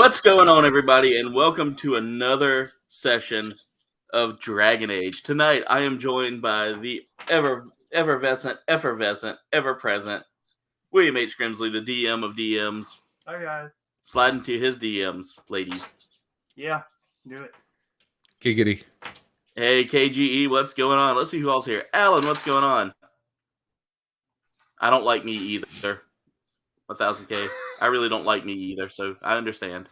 What's going on, everybody, and welcome to another session of Dragon Age. Tonight, I am joined by the effervescent, ever-present William H. Grimsley, the DM of DMs. Hi, guys. Slide into his DMs, ladies. Yeah, do it. Giggity. Hey, KGE, what's going on? Let's see who else here. Alan, what's going on? I don't like me either. 1000K. I really don't like me either, so I understand.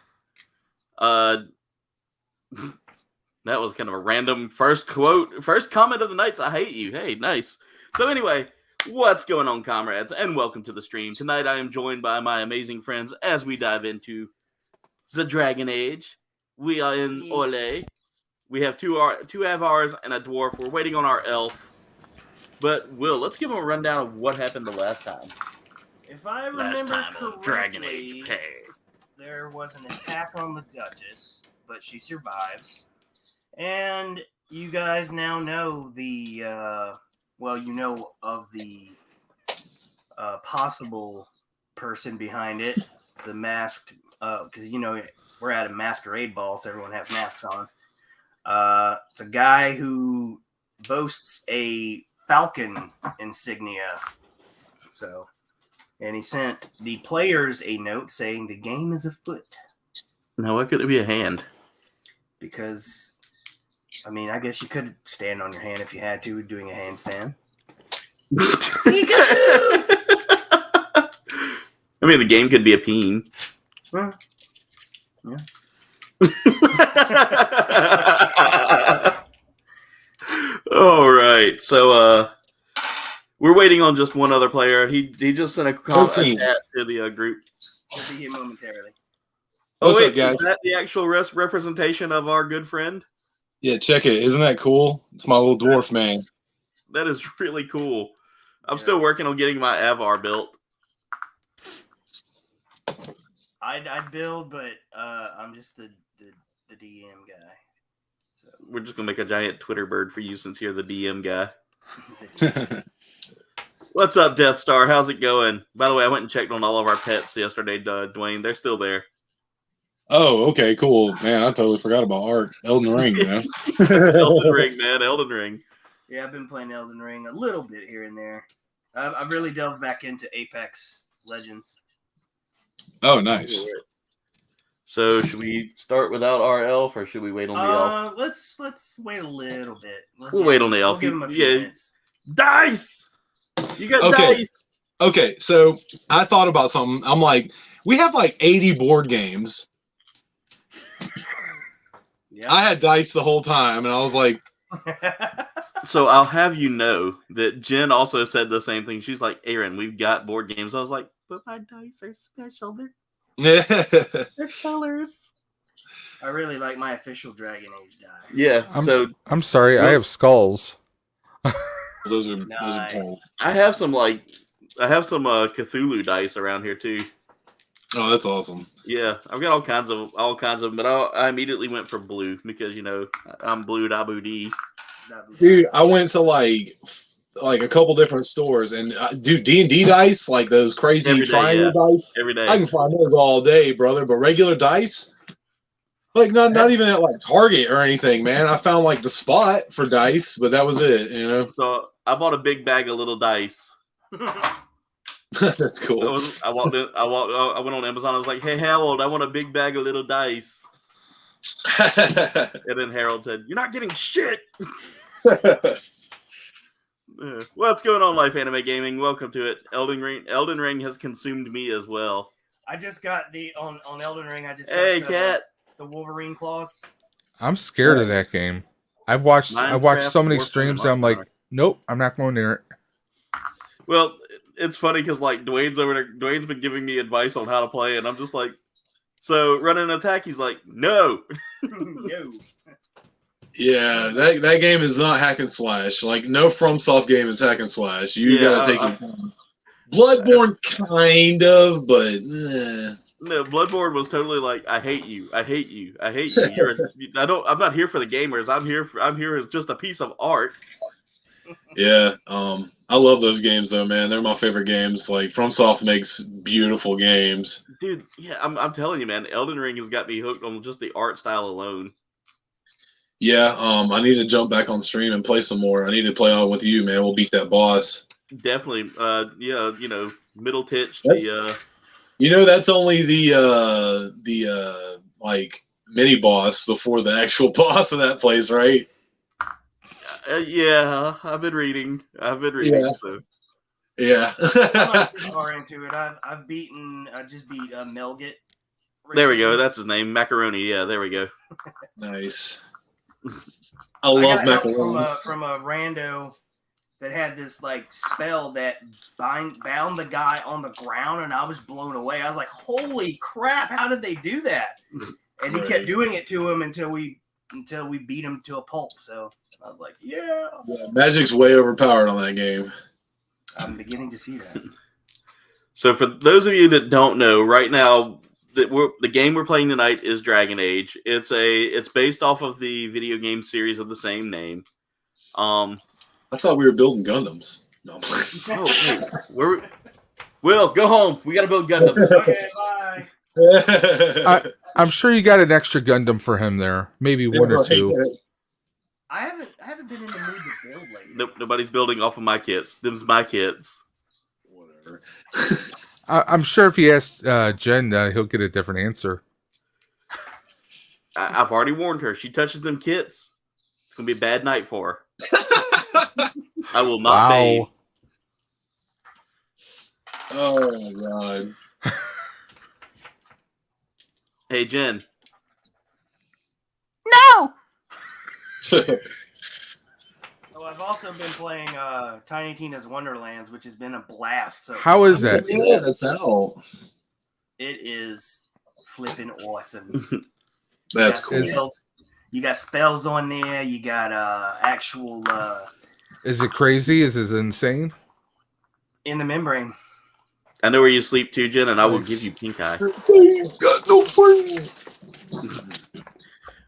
That was kind of a random first comment of the night. I hate you. Hey, nice. So anyway, what's going on, comrades? And welcome to the stream. Tonight I am joined by my amazing friends as we dive into the Dragon Age. We are in Orle. We have two Avars and a dwarf. We're waiting on our elf. But Will, let's give them a rundown of what happened the last time. If I remember correctly, Dragon Age Pay. There was an attack on the Duchess, but she survives. And you guys now know the, of the possible person behind it, the masked, because, we're at a masquerade ball, so everyone has masks on. It's a guy who boasts a falcon insignia. And he sent the players a note saying the game is afoot. Now, why could it be a hand? Because, I guess you could stand on your hand if you had to, doing a handstand. The game could be a peen. Well, yeah. All right, so we're waiting on just one other player. He just sent a chat to the group. I'll be here momentarily. What's up, guys? Is that the actual representation of our good friend? Yeah, check it. Isn't that cool? It's my little dwarf man. That is really cool. I'm still working on getting my Avar built. I'd build, but I'm just the DM guy. So we're just gonna make a giant Twitter bird for you since you're the DM guy. What's up, Death Star? How's it going? By the way, I went and checked on all of our pets yesterday, Dwayne. They're still there. Oh, okay, cool. Man, I totally forgot about art. Elden Ring, man. Elden Ring, man. Elden Ring. Yeah, I've been playing Elden Ring a little bit here and there. I've really delved back into Apex Legends. Oh, nice. So, should we start without our elf, or should we wait on the elf? Let's wait a little bit. We'll wait on the elf. We'll give him a few minutes. Dice! You got dice! Okay, so I thought about something. I'm like, we have like 80 board games. Yeah. I had dice the whole time, and I was like... So I'll have you know that Jen also said the same thing. She's like, Aaron, we've got board games. I was like, but my dice are special. They're colors. I really like my official Dragon Age die. Yeah, I'm sorry, I have skulls. Those are Nice. cool. I have some Cthulhu dice around here too. Oh, that's awesome. Yeah, I've got all kinds of them, but I immediately went for blue because I'm blue Dabu D. Dude, I went to like a couple different stores and D&D dice, like those crazy triangle dice. Every day. I can find those all day, brother. But regular dice, like not even at like Target or anything, man. I found like the spot for dice, but that was it, So I bought a big bag of little dice. That's cool. I went on Amazon. I was like, "Hey Harold, I want a big bag of little dice." And then Harold said, "You're not getting shit." What's going on, Life Anime Gaming? Welcome to it. Elden Ring has consumed me as well. I just got on Elden Ring. Hey, Cat. The Wolverine claws. I'm scared of that game. I've watched so many streams and I'm like, nope, I'm not going near it. Well, it's funny because like Dwayne's over there. Dwayne's been giving me advice on how to play, and I'm just like, so run an attack. He's like, no. No. Yeah, that game is not hack and slash. Like no FromSoft game is hack and slash. You gotta take it. Bloodborne kind of, but no. Bloodborne was totally like, I hate you. I hate you. I hate you. I'm not here for the gamers. I'm here as just a piece of art. Yeah, I love those games though, man. They're my favorite games. Like FromSoft makes beautiful games. Dude, yeah, I'm telling you, man, Elden Ring has got me hooked on just the art style alone. Yeah, I need to jump back on stream and play some more. I need to play on with you, man. We'll beat that boss. Definitely. Yeah, Middle Titch, You know, that's only the like mini boss before the actual boss of that place, right? Yeah, I've been reading. Yeah. So. Yeah. I'm not too far into it. I just beat Melgit. There we go. That's his name. Macaroni. Yeah, there we go. Nice. I love macaroni. From a rando that had this like spell that bound the guy on the ground, and I was blown away. I was like, "Holy crap! How did they do that?" And he kept doing it to him until we beat him to a pulp. So I was like, "Yeah." Magic's way overpowered on that game. I'm beginning to see that. So for those of you that don't know, right now the game we're playing tonight is Dragon Age. It's based off of the video game series of the same name. I thought we were building Gundams. No. Wait, Will, go home. We got to build Gundams. Okay, bye. I'm sure you got an extra Gundam for him there. Maybe one or two. I haven't been in the mood to build lately. Nope, nobody's building off of my kits. Them's my kits. Whatever. I'm sure if he asks Jen, he'll get a different answer. I've already warned her. She touches them kits, it's gonna be a bad night for her. I will not bathe. Oh my god. Hey, Jen. No! Oh, I've also been playing Tiny Tina's Wonderlands, which has been a blast. So how is that? Yeah, that's out. It is flipping awesome. That's cool. You got spells on there. You got actual. Is it crazy? Is it insane? In the membrane. I know where you sleep too, Jen, and I will give you pink eye. Got no brain.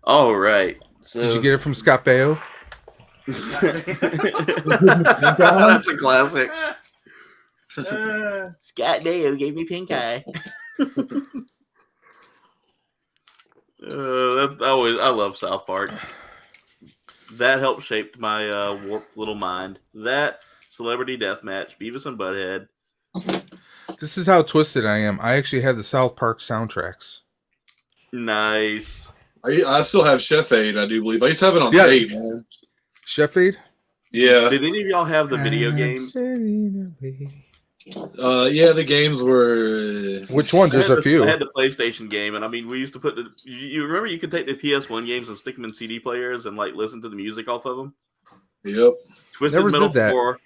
All right. So did you get it from Scott Baio? That's a classic. Scott Baio gave me pink eye. I love South Park. That helped shape my warped little mind. That Celebrity Deathmatch, Beavis and Butthead. This is how twisted I am. I actually have the South Park soundtracks. Nice. I still have Chef Aid, I do believe. I used to have it on tape, man. Chef Aid? Yeah. Did any of y'all have the video games? Yeah, the games were. Which one? There's a few. I had the PlayStation game, and I mean, we used to put the. You remember you could take the PS1 games and stick them in CD players and like listen to the music off of them. Yep. Twisted Never Metal did that. 4.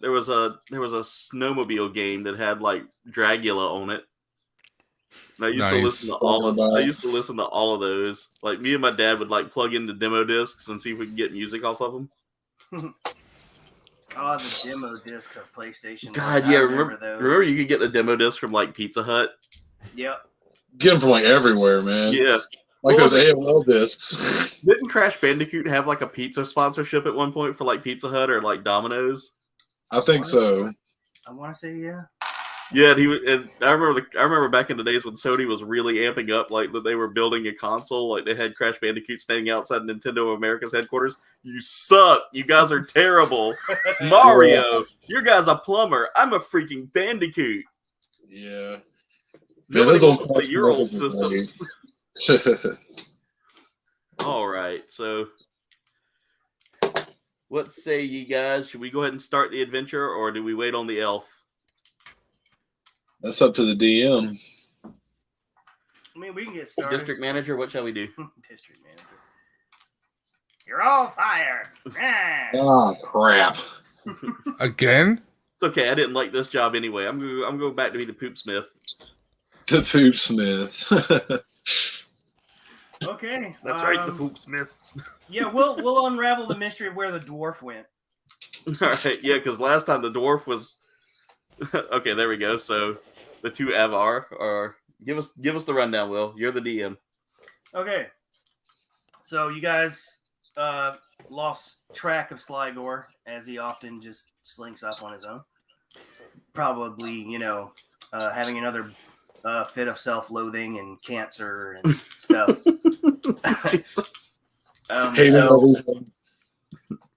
There was a snowmobile game that had like Dragula on it. And I used to listen to all of those. Like me and my dad would like plug in the demo discs and see if we could get music off of them. Oh, the demo discs of PlayStation. God, yeah, remember you could get the demo disc from like Pizza Hut. Yep. Get them from like everywhere, man. Yeah. Like those AOL discs. Didn't Crash Bandicoot have like a pizza sponsorship at one point for like Pizza Hut or like Domino's? I think so. I want to say yeah. Yeah, and I remember back in the days when Sony was really amping up, like that they were building a console, like they had Crash Bandicoot standing outside Nintendo of America's headquarters. You suck. You guys are terrible. Mario, your guy's a plumber. I'm a freaking Bandicoot. Yeah. Man, those old your old systems. All right, so what say you guys? Should we go ahead and start the adventure, or do we wait on the elf? That's up to the DM. I mean, we can get started. District manager, what shall we do? District manager. You're all fired. Oh, crap. Again? It's okay. I didn't like this job anyway. I'm going back to be the poopsmith. The poopsmith. Okay. That's right, the poopsmith. Yeah, we'll unravel the mystery of where the dwarf went. All right, yeah, because last time the dwarf was. Okay, there we go. So the two Avar are. Give us the rundown, Will. You're the DM. Okay. So you guys lost track of Sligor, as he often just slinks off on his own. Probably, having another fit of self-loathing and cancer and stuff. Jesus.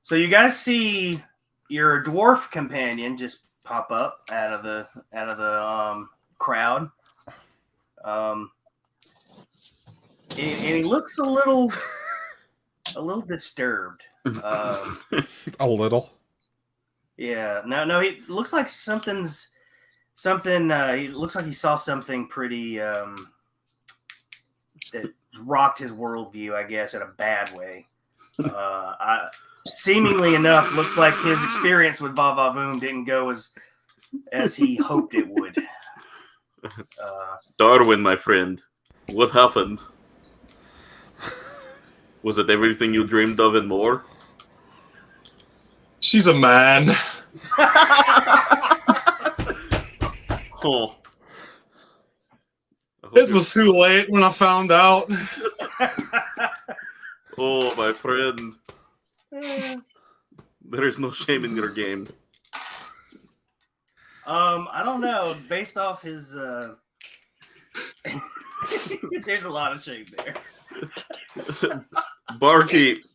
So you guys see your dwarf companion just pop up out of the crowd, and he looks a little disturbed. A little. Yeah. No. He looks like something. He looks like he saw something pretty that rocked his worldview, I guess, in a bad way. Seemingly enough, looks like his experience with Vavavoom didn't go as he hoped it would. Darwin, my friend, what happened? Was it everything you dreamed of and more? She's a man. Oh. It was too late when I found out. Oh, my friend. There is no shame in your game. I don't know. Based off his, there's a lot of shame there. Barkeep.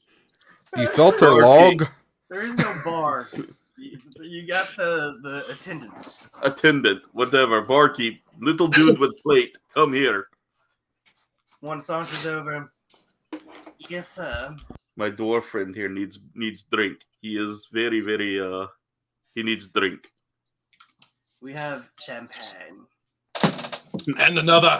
You felt her log. There is no bar. You got the attendants. Attendant, whatever. Barkeep. Little dude with plate. Come here. One saunters over. Yes, sir. My dwarf friend here needs drink. He is very, very, he needs drink. We have champagne. And another.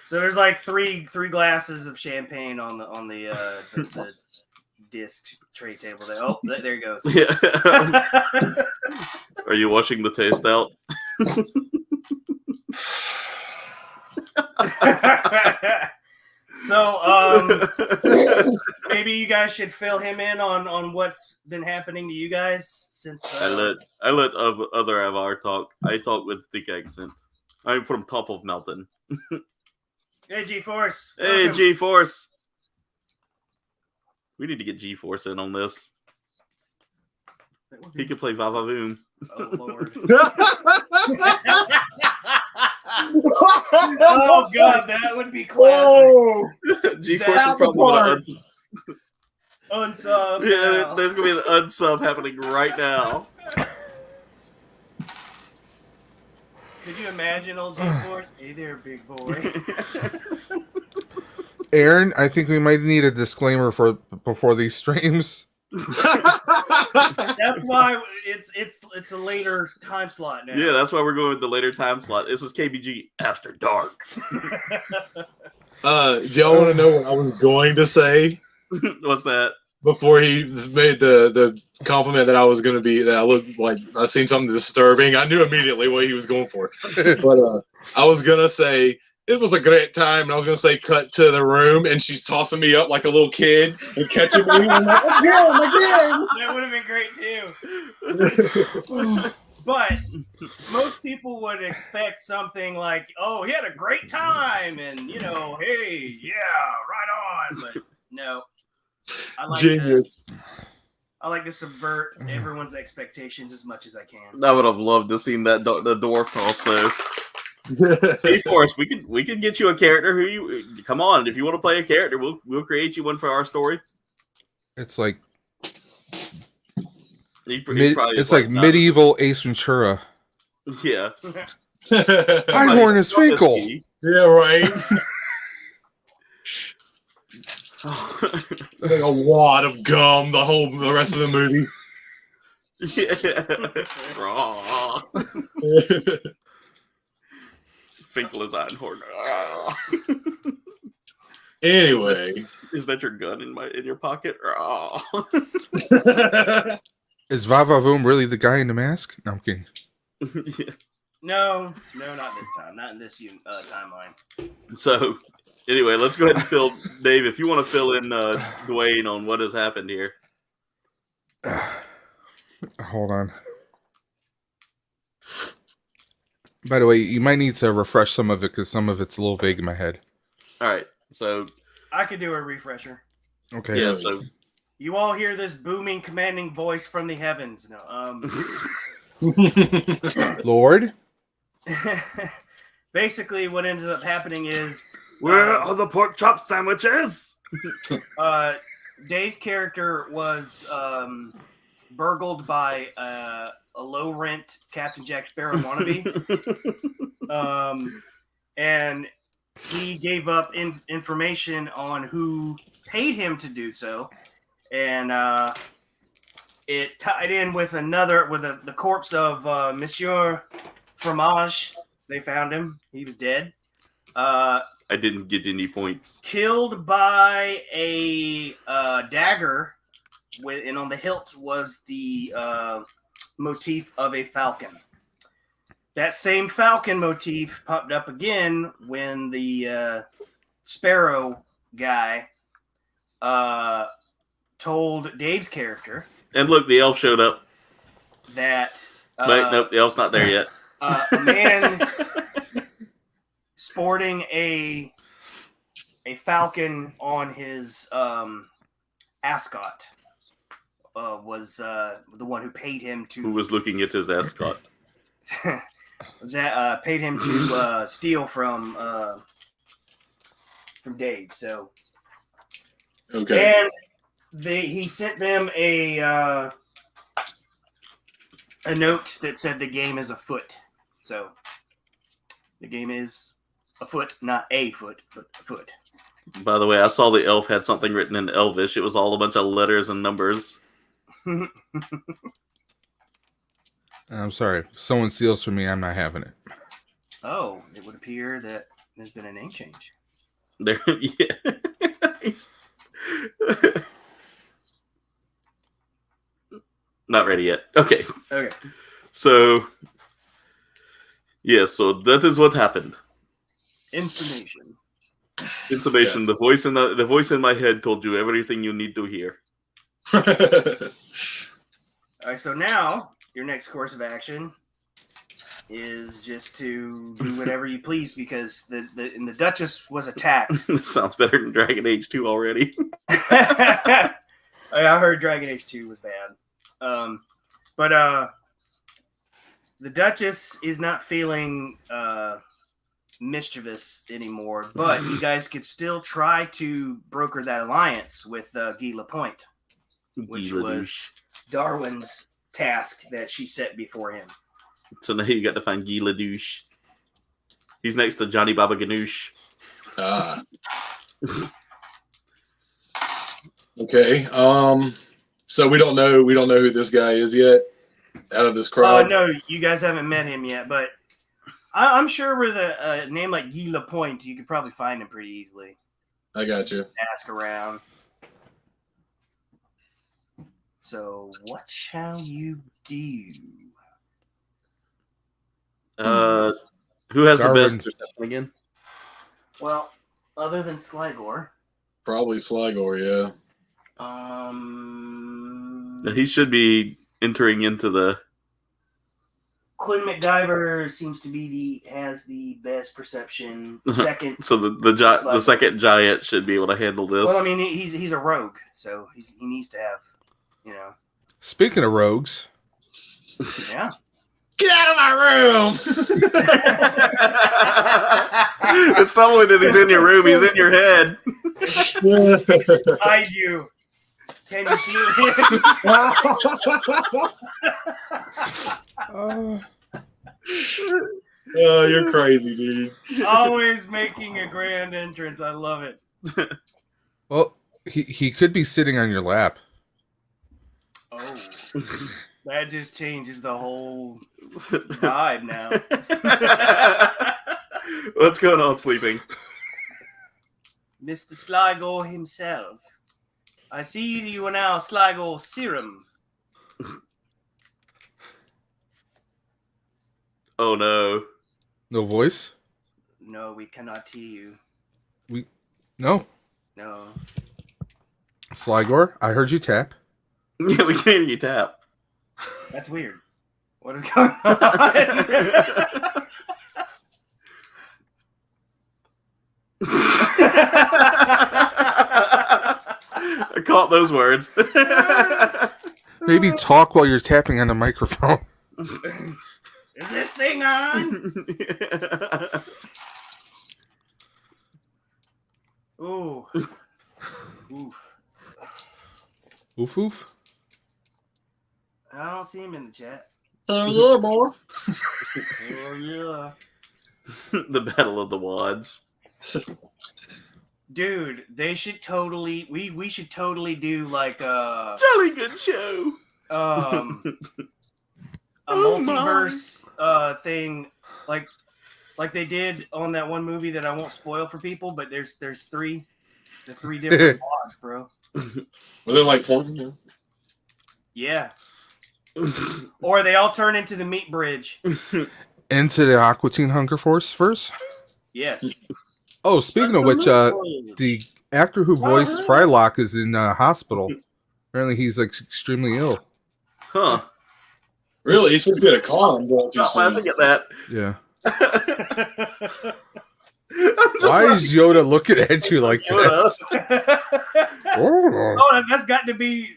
So there's like three glasses of champagne on the disc tray table there. Oh, there he goes. Yeah. Are you washing the taste out? So maybe you guys should fill him in on what's been happening to you guys since I let other Avar talk. I talk with thick accent. I'm from top of mountain. Hey, G-Force. Hey, Welcome. G-Force. We need to get G-Force in on this. He could play Vavavoom. Oh, Lord. Oh, God, that would be classic. G-Force is probably going to unsub. yeah, now. there's going to be an unsub happening right now. Could you imagine old G-Force? Hey there, big boy. Aaron, I think we might need a disclaimer before these streams. That's why it's a later time slot now. Yeah, that's why we're going with the later time slot. This is KBG After Dark. Do y'all want to know what I was going to say? What's that? Before he made the compliment that I was going to be, that I looked like I seen something disturbing. I knew immediately what he was going for. But I was going to say, it was a great time. And I was going to say, cut to the room, and she's tossing me up like a little kid and catching me. I'm like, again. That would have been great, too. But most people would expect something like, oh, he had a great time. And, hey, yeah, right on. But no. Genius. I like to subvert everyone's expectations as much as I can. I would have loved to seen that the dwarf toss though. Hey, Forrest, we could get you a character who you come on. If you want to play a character, we'll create you one for our story. It's like it's like medieval Ace Ventura. Yeah. Einhorn is Finkel. Yeah, right. Like a wad of gum the rest of the movie. Yeah. Finkel is Einhorn. Anyway, is that your gun in your pocket? Is Vavavoom really the guy in the mask? No, I'm kidding. Yeah. No, not this time. Not in this timeline. So, anyway, let's go ahead and fill Dave. If you want to fill in Dwayne on what has happened here. Hold on. By the way, you might need to refresh some of it because some of it's a little vague in my head. All right. So, I could do a refresher. Okay. Yeah, so You all hear this booming, commanding voice from the heavens. No, Lord? basically, what ended up happening is where are the pork chop sandwiches? Dave's character was burgled by a low-rent Captain Jack Sparrow wannabe, and he gave up information on who paid him to do so, and it tied in with the corpse of Monsieur Fromage. They found him; he was dead. I didn't get any points. Killed by a dagger, and on the hilt was the motif of a falcon. That same falcon motif popped up again when the Sparrow guy told Dave's character. And look, the elf showed up. That Wait, nope, the elf's not there yet. A man sporting a falcon on his ascot was the one who paid him to. Who was looking at his ascot? That paid him to steal from Dave. So Okay. and he sent them a note that said the game is afoot. So the game is afoot, not a foot, but afoot. By the way, I saw the elf had something written in Elvish. It was all a bunch of letters and numbers. I'm sorry. If someone steals from me, I'm not having it. Oh, it would appear that there's been a name change. There, yeah. Not ready yet. Okay. Okay. So, yeah. So that is what happened. Information. Information. Yeah. The voice in my head told you everything you need to hear. All right. So now your next course of action is just to do whatever you please because the Duchess was attacked. This sounds better than Dragon Age 2 already. I heard Dragon Age 2 was bad. But the Duchess is not feeling mischievous anymore, but you guys could still try to broker that alliance with Guy Lapointe, which was Darwin's task that she set before him. So now you got to find Guy Ledouche. He's next to Johnny Baba Ganoush. Okay. So we don't know who this guy is yet out of this crowd. No, you guys haven't met him yet, but I'm sure with a name like Guy Lapointe, you could probably find him pretty easily. I got you. Just ask around. So what shall you do? Who has Darwin. the best perception again? Well, other than Sligor, Probably Sligor, yeah. He should be entering into the. Quinn McDiver seems to be has the best perception. Second, So the second giant should be able to handle this. well, I mean, he's a rogue, so he needs to have, you know, Speaking of rogues, yeah. Get out of my room! It's not only that he's in your room; he's in your head. Inside you. Can you feel it? Oh, you're crazy, dude. Always making a grand entrance. I love it. well, he could be sitting on your lap. Oh, that just changes the whole vibe now. What's going on, sleeping? Mr. Sligo himself. I see you are now Sligo Serum. Oh no! No voice? No, we cannot hear you. No. No. Sligor, I heard you tap. Yeah, we can hear you tap. That's weird. What is going on? I caught those words. Maybe talk while you're tapping on the microphone. Is this thing on? Ooh. Oof. Oof oof. I don't see him in the chat. Oh yeah, boy. Oh yeah. The Battle of the Wads. Dude, they should totally we should totally do like Jolly good show. a Oh, multiverse thing like they did on that one movie that I won't spoil for people, but there's three different wads, bro. Were they like pointing? Yeah. Or they all turn into the meat bridge. Into the Aqua Teen Hunger Force first? Yes. Oh, speaking of which, the actor who voiced Frylock is in hospital. Apparently he's like extremely ill. Huh. Really? He's supposed to be at a con. Not laughing at that. Yeah. Why is Yoda looking at you like that? Oh, that's got to be.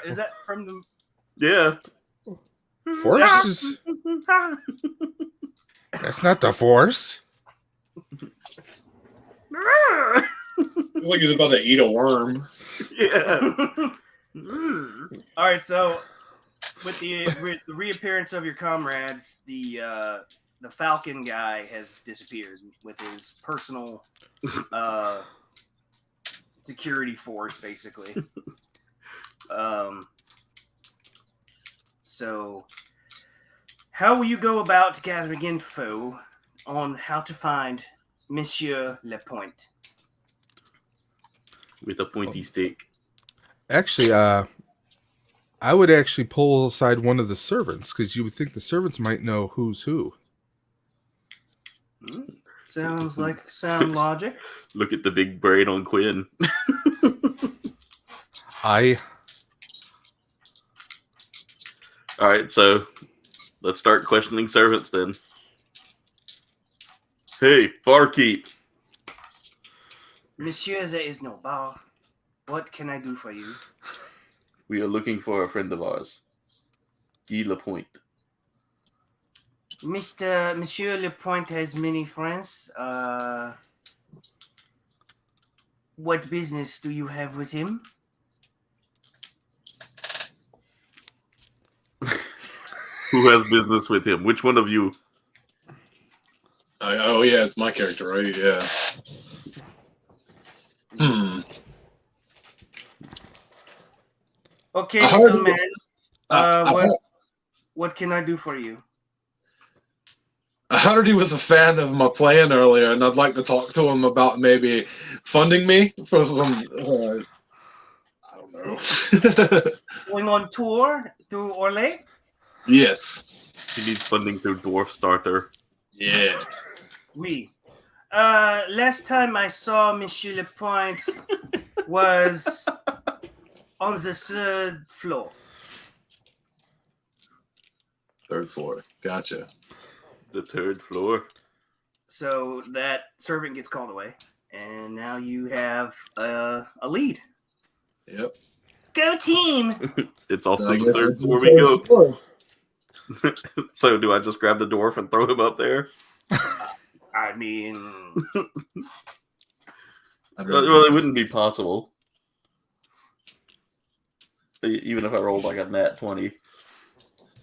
Is that from the? Yeah. Force is... That's not the Force. Looks like he's about to eat a worm. Yeah. All right, so with the reappearance of your comrades, the Falcon guy has disappeared with his personal security force, basically. So, how will you go about gathering info on how to find Monsieur Lapointe? With a pointy stick. Actually, I would actually pull aside one of the servants, because you would think the servants might know who's who. Sounds like sound logic. Look at the big brain on Quinn. All right, so let's start questioning servants then. Hey, barkeep. Monsieur, there is no bar. What can I do for you? We are looking for a friend of ours, Guy Lapointe. Monsieur Lapointe has many friends. What business do you have with him? Who has business with him? Which one of you? Oh yeah, it's my character, right? Yeah. Okay, little man. What can I do for you? I heard he was a fan of my plan earlier, and I'd like to talk to him about maybe funding me for some. I don't know. Going on tour through Orleans? Yes. He needs funding through Dwarf Starter. Yeah. Oui. Last time I saw Monsieur Lapointe was on the third floor. Third floor. Gotcha. The third floor. So that servant gets called away, and now you have a lead. Yep. Go team! It's also I the guess third it's floor the we third go. floor. So do I just grab the dwarf and throw him up there? I mean, Well, it wouldn't be possible. Even if I rolled like a nat 20.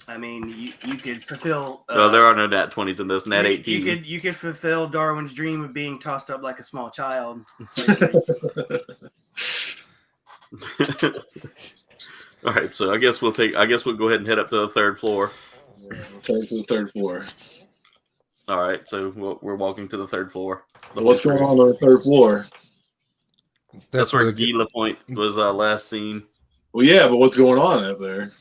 I mean, you could fulfill. No, there are no nat 20s in this. Nat 18. You could fulfill Darwin's dream of being tossed up like a small child. All right, so I guess we'll go ahead and head up to the third floor. Yeah, we'll take it to the third floor. All right, so we're walking to the third floor. What's going on the third floor? That's where Guy Lapointe was last seen. Well, yeah, but what's going on up there?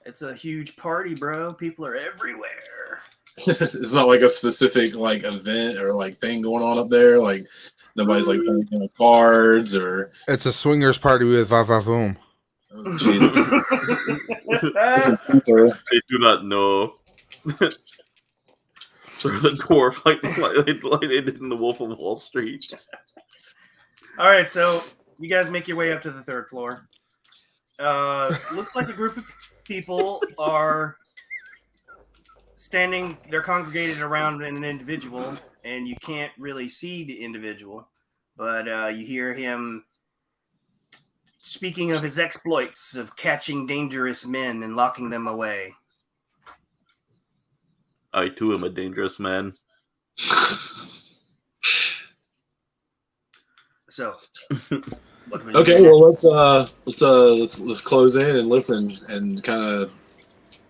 It's a huge party, bro. People are everywhere. It's not like a specific like event or like thing going on up there. Like nobody's like playing cards or. It's a swingers party with va-va-voom. Oh, Jesus. They do not know. So the dwarf like they did in the Wolf of Wall Street. All right, so you guys make your way up to the third floor. Looks like a group of people are standing. They're congregated around an individual, and you can't really see the individual, but you hear him speaking of his exploits of catching dangerous men and locking them away. I too am a dangerous man. So, Okay, well let's close in and listen and kind of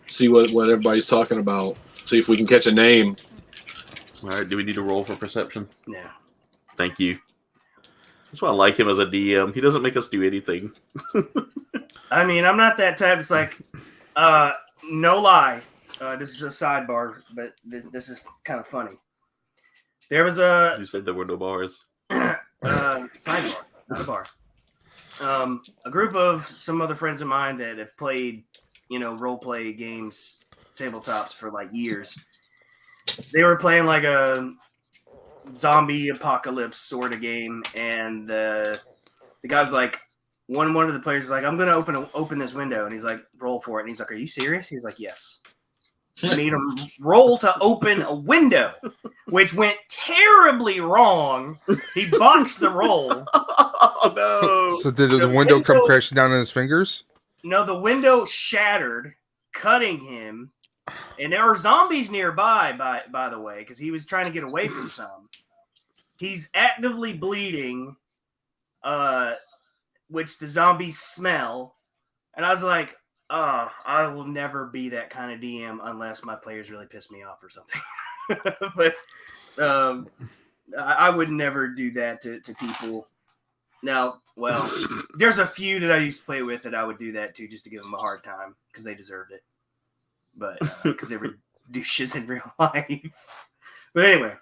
see what everybody's talking about. See if we can catch a name. All right, do we need to roll for perception? Yeah. Thank you. That's why I like him as a DM. He doesn't make us do anything. I mean, I'm not that type. It's like, no lie. This is a sidebar, but this is kind of funny. There was a... You said there were no bars. Sidebar, not a bar. A group of some other friends of mine that have played, role play games, tabletops for like years. They were playing like a zombie apocalypse sort of game, and the guy was like, one of the players was like, "I'm gonna open this window," and he's like, "Roll for it," and he's like, "Are you serious?" He's like, "Yes." He made him roll to open a window, which went terribly wrong. He botched the roll. Oh no! So did the window come crashing down on his fingers? No, the window shattered, cutting him. And there were zombies nearby, by the way, because he was trying to get away from some. He's actively bleeding, which the zombies smell. And I was like, oh, I will never be that kind of DM unless my players really piss me off or something. But I would never do that to people. Now, well, there's a few that I used to play with that I would do that to just to give them a hard time because they deserved it. But because they were douches in real life. But anyway,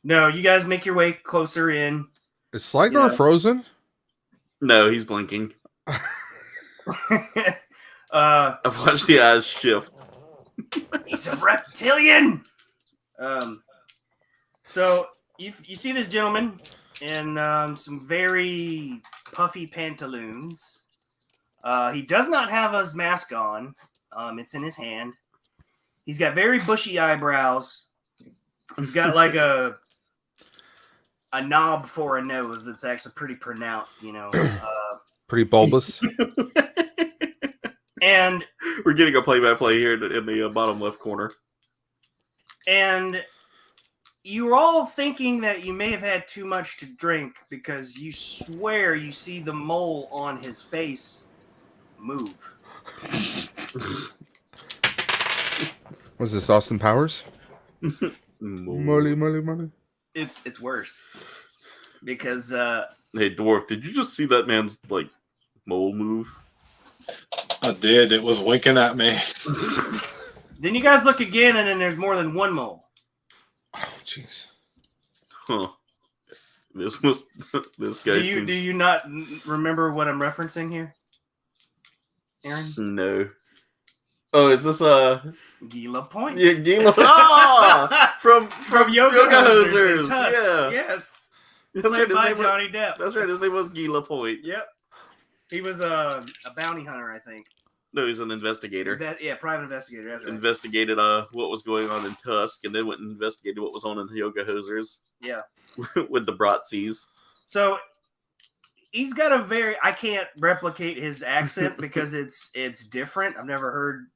no, you guys make your way closer in. Is Sligar frozen? No, he's blinking. I've I've watched the eyes shift. He's a reptilian. So you see this gentleman in some very puffy pantaloons. He does not have his mask on. It's in his hand. He's got very bushy eyebrows. He's got like a knob for a nose that's actually pretty pronounced, Pretty bulbous. And we're getting a play-by-play here in the bottom left corner. And you're all thinking that you may have had too much to drink because you swear you see the mole on his face move. Was this Austin Powers? Molly. It's worse because hey dwarf, did you just see that man's mole move? I did. It was winking at me. Then you guys look again, and then there's more than one mole. Oh, jeez. Huh. This guy. Do you not remember what I'm referencing here, Aaron? No. Oh, is this Gila Point? Yeah, Gila. Ah, from Yoga Hosers. Yeah. Yes. That's Played right, by Johnny Depp. That's right. His name was Gila Point. Yep. He was a bounty hunter, I think. No, he's an investigator. Private investigator. That's right. Investigated what was going on in Tusk, and then went and investigated what was on in Yoga Hosers. Yeah. With the Bratzies. So he's got I can't replicate his accent because it's different. I've never heard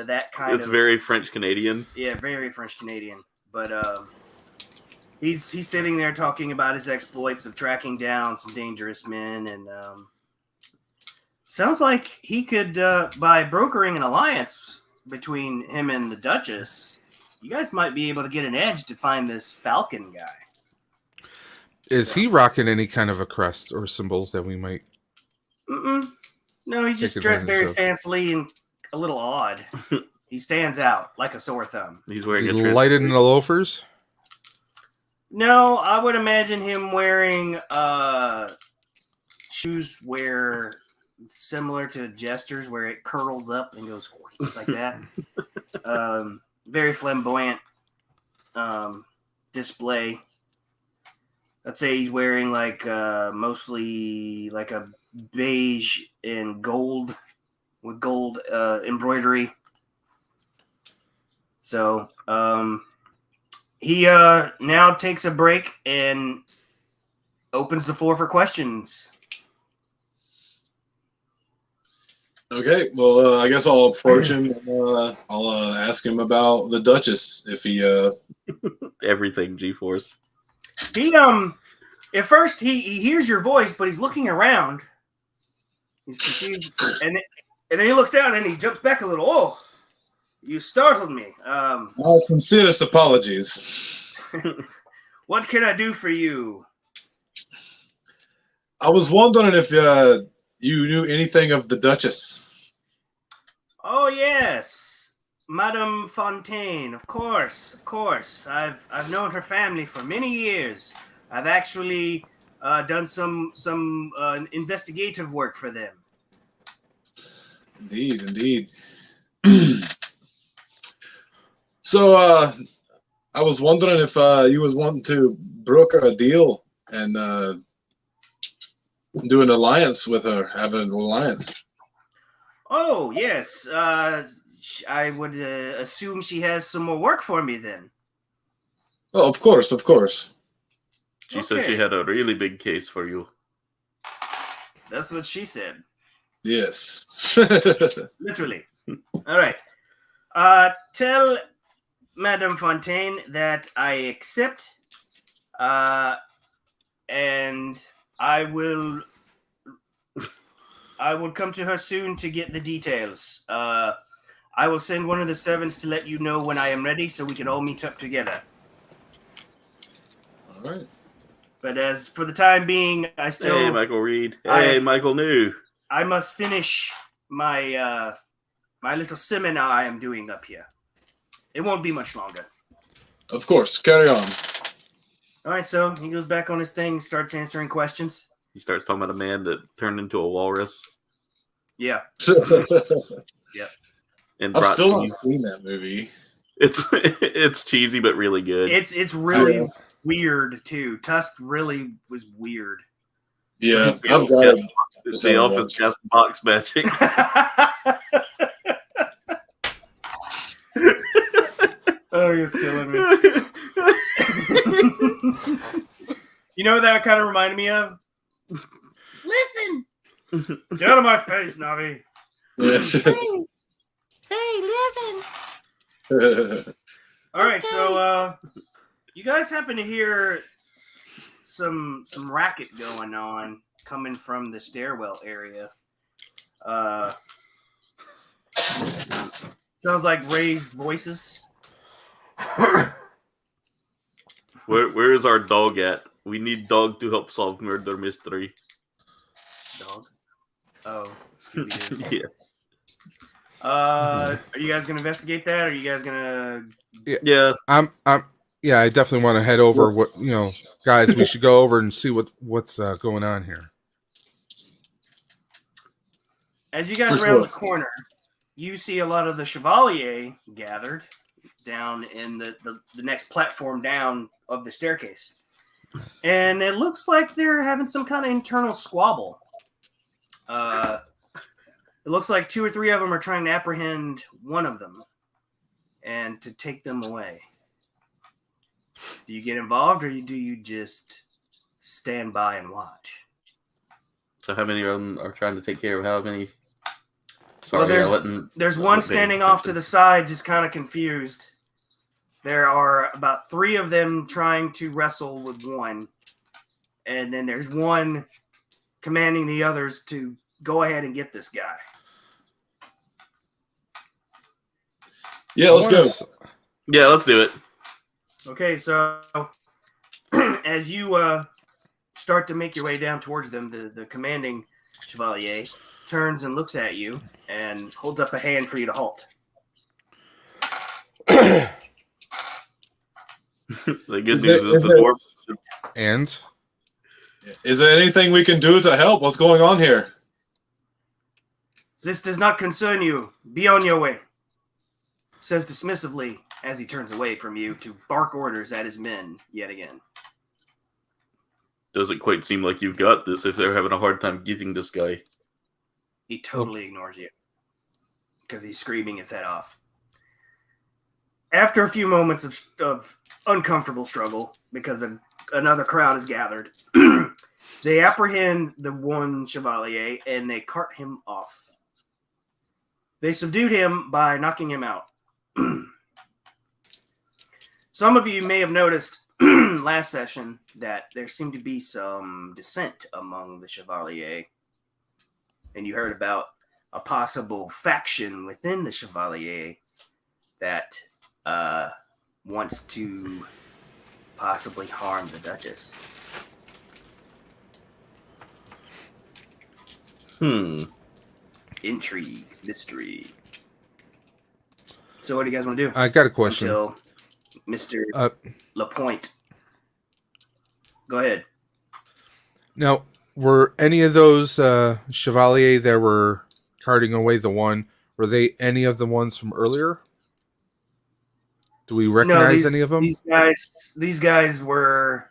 that kind of. It's very French Canadian. Yeah, very French Canadian. But he's sitting there talking about his exploits of tracking down some dangerous men, and sounds like he could, by brokering an alliance between him and the Duchess, you guys might be able to get an edge to find this Falcon guy. Is he rocking any kind of a crest or symbols that we might? No, he's just dressed very fancily and a little odd. He stands out like a sore thumb. He's wearing lighted in the loafers. No, I would imagine him wearing shoes where similar to Jester's, where it curls up and goes like that. Very flamboyant display. let's say he's wearing like mostly like a beige and gold with gold embroidery. So he now takes a break and opens the floor for questions. Okay, well, I guess I'll approach him and I'll ask him about the Duchess if he. Everything G-Force. He at first he hears your voice, but he's looking around. He's confused, and then he looks down and he jumps back a little. Oh, you startled me. My sincerest apologies. What can I do for you? I was wondering if you knew anything of the Duchess. Oh yes, Madame Fontaine. Of course. I've known her family for many years. I've actually done some investigative work for them. Indeed. So I was wondering if you was wanting to broker a deal and do an alliance with her, have an alliance. Oh yes, I would assume she has some more work for me then. Oh, of course. She said she had a really big case for you. That's what she said. Yes. Literally. All right. Tell Madame Fontaine that I accept, and I will come to her soon to get the details. I will send one of the servants to let you know when I am ready, so we can all meet up together. All right. But as for the time being, I still. Hey, Michael Reed. Hey, Michael New. I must finish my my little seminar I am doing up here. It won't be much longer. Of course. Carry on. All right, so he goes back on his thing, starts answering questions. He starts talking about a man that turned into a walrus. Yeah. Yep. And I've still not cheese. seen that movie. It's cheesy but really good. It's really weird too. Tusk really was weird. Yeah, I've got it. The office cast box magic. Oh, he's killing me. You know what that kind of reminded me of? Listen! Get out of my face, Navi. Yes. Hey, listen. All right, so you guys happen to hear some racket going on coming from the stairwell area. Sounds like raised voices. Where is our dog at? We need dog to help solve murder mystery. Dog. Oh, Scooby-Doo. Yeah. Are you guys gonna investigate that? Or are you guys gonna? Yeah. Yeah, I definitely want to head over. Guys, we should go over and see what's going on here. As you guys round the corner, you see a lot of the Chevalier gathered down in the next platform down of the staircase. And it looks like they're having some kind of internal squabble. It looks like 2 or 3 of them are trying to apprehend one of them and to take them away. Do you get involved or do you just stand by and watch? So how many of them are trying to take care of how many? Sorry, there's one standing off to the side, just kind of confused. There are about 3 of them trying to wrestle with one. And then there's one commanding the others to go ahead and get this guy. Yeah, let's go. Yeah, let's do it. Okay, so as you start to make your way down towards them, the commanding Chevalier turns and looks at you and holds up a hand for you to halt. The good news is the dwarf. And is there anything we can do to help? What's going on here? This does not concern you. Be on your way. Says dismissively as he turns away from you to bark orders at his men yet again. Doesn't quite seem like you've got this if they're having a hard time getting this guy. He totally ignores you because he's screaming his head off. After a few moments of uncomfortable struggle, because another crowd is gathered, they apprehend the one Chevalier and they cart him off. They subdued him by knocking him out. Some of you may have noticed last session that there seemed to be some dissent among the Chevalier. And you heard about a possible faction within the Chevalier that wants to possibly harm the Duchess. Intrigue, mystery. So what do you guys want to do? I got a question. Until Mr. Lapointe. Go ahead. Now, were any of those Chevalier that were carting away the one, were they any of the ones from earlier? Do we recognize any of them? These guys were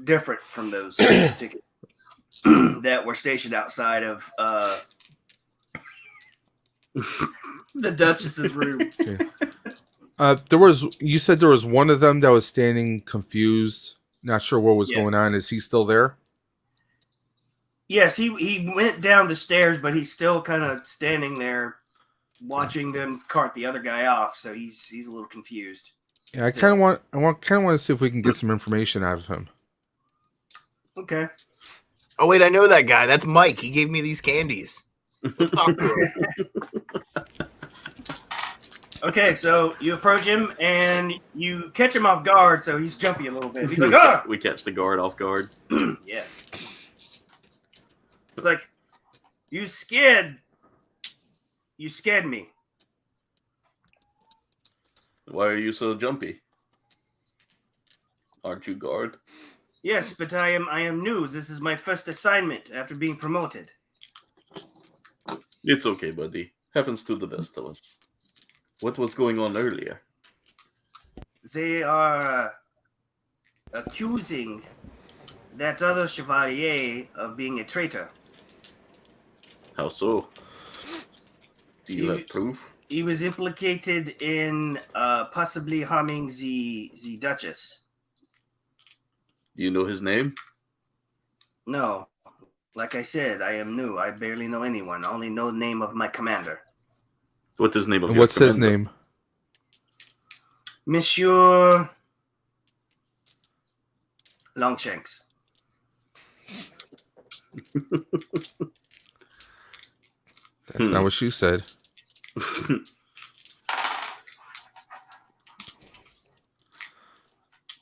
different from those particular that were stationed outside of the Duchess's room. Okay. You said there was one of them that was standing confused, not sure what was going on. Is he still there? Yes, he went down the stairs, but he's still kind of standing there watching them cart the other guy off, so he's a little confused. Yeah, I kind of want to see if we can get some information out of him. Okay. Oh wait, I know that guy. That's Mike. He gave me these candies. Let's talk to him. Okay, so you approach him and you catch him off guard, so he's jumpy a little bit. He's like, "Ah!" We catch the guard off guard. Yes. It's like, you scared me. Why are you so jumpy? Aren't you guard? Yes, but I am new. This is my first assignment after being promoted. It's okay, buddy. Happens to the best of us. What was going on earlier? They are accusing that other Chevalier of being a traitor. How so? Do you have proof? He was implicated in possibly harming the Duchess. Do you know his name? No. Like I said, I am new. I barely know anyone. I only know the name of my commander. What's his name? What's his name? Monsieur Longshanks. That's not what she said.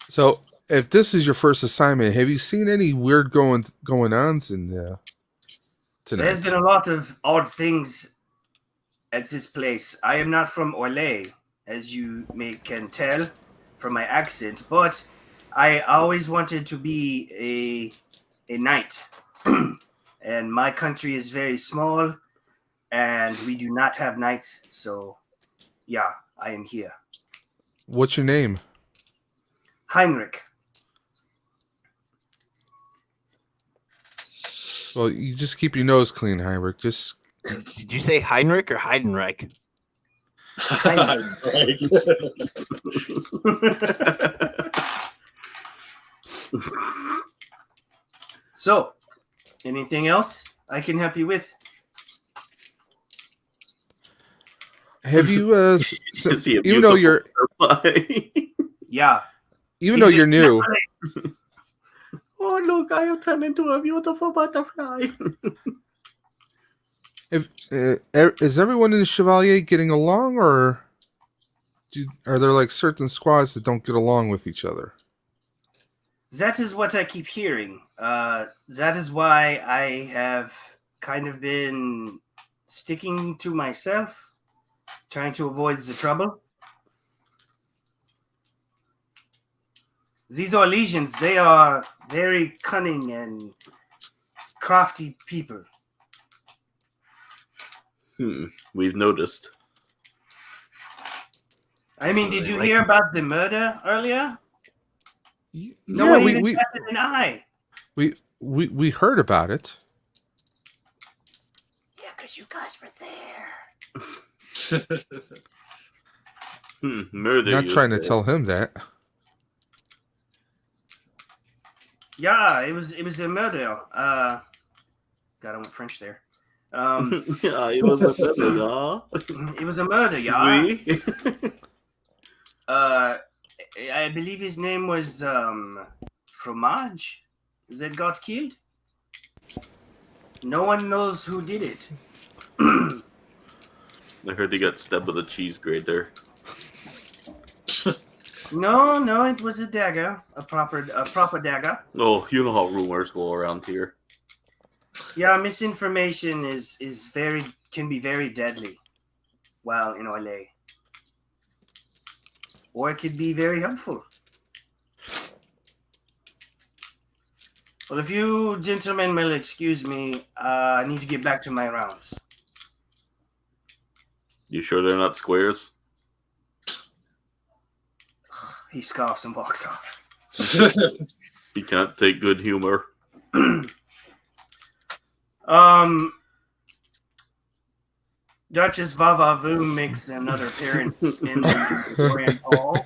So, if this is your first assignment, have you seen any weird going-ons in tonight? There's been a lot of odd things at this place. I am not from Orleans, as you can tell from my accent, but I always wanted to be a knight. And my country is very small, and we do not have knights, so yeah, I am here. What's your name? Heinrich. Well, you just keep your nose clean, Heinrich. Just Did you say Heinrich or Heidenreich? So, anything else I can help you with? have you even though you're Yeah. even though you're new, Oh, look, I have turned into a beautiful butterfly. is everyone in the Chevalier getting along, or are there like certain squads that don't get along with each other? That is what I keep hearing. That is why I have kind of been sticking to myself, trying to avoid the trouble. These Orleisians, they are very cunning and crafty people. We've noticed. I mean, did you hear about the murder earlier? No Yeah, one even batted an eye. we heard about it. Yeah, because you guys were there. Murder. Not you trying to said. tell him that. Yeah, it was a murder. God, I went French there. Yeah, it was a murder, y'all. It was a murder, yeah. Oui. I believe his name was Fromage. That got killed. No one knows who did it. I heard he got stabbed with a cheese grater. No, it was a dagger, a proper dagger. Oh, you know how rumors go around here. Yeah, misinformation can be very deadly. While in LA, or it could be very helpful. Well, if you gentlemen will excuse me, I need to get back to my rounds. You sure they're not squares? He scoffs and walks off. He can't take good humor. Duchess Vavavoom makes another appearance in the Grand Hall.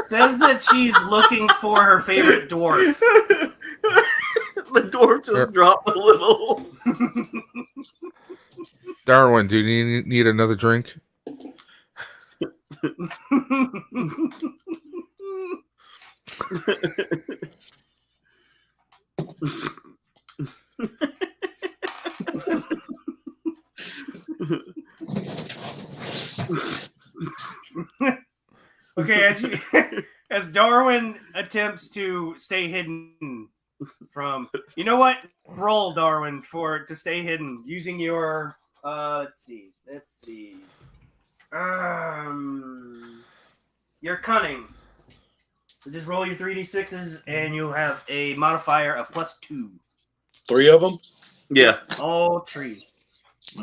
Says that she's looking for her favorite dwarf. The dwarf just dropped a little. Darwin, do you need another drink? Okay, as Darwin attempts to stay hidden from, you know what? Roll, Darwin, to stay hidden using your let's see, your cunning. So just roll your 3d6s, and you'll have a modifier of +2. 3 of them? Yeah. All 3.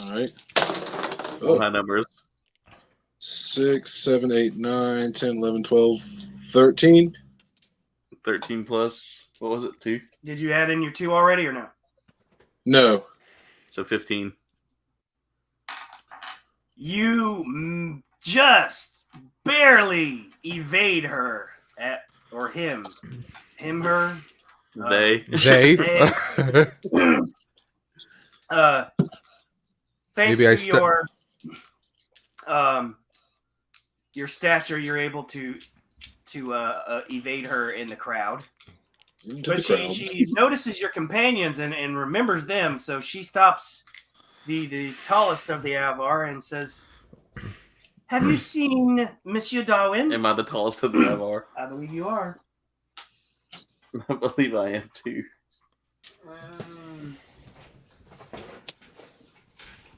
All right. High numbers. 6, 7, 8, 9, 10, 11, 12, 13. 13 plus, what was it, 2? Did you add in your 2 already or no? No. So 15. You just barely evade her or him, her. They. Thanks Maybe to your stature, you're able to evade her in the crowd. But she notices your companions and remembers them, so she stops the tallest of the Avar and says, "Have you seen Monsieur Darwin?" Am I the tallest of the Avar? I believe you are. I believe I am too.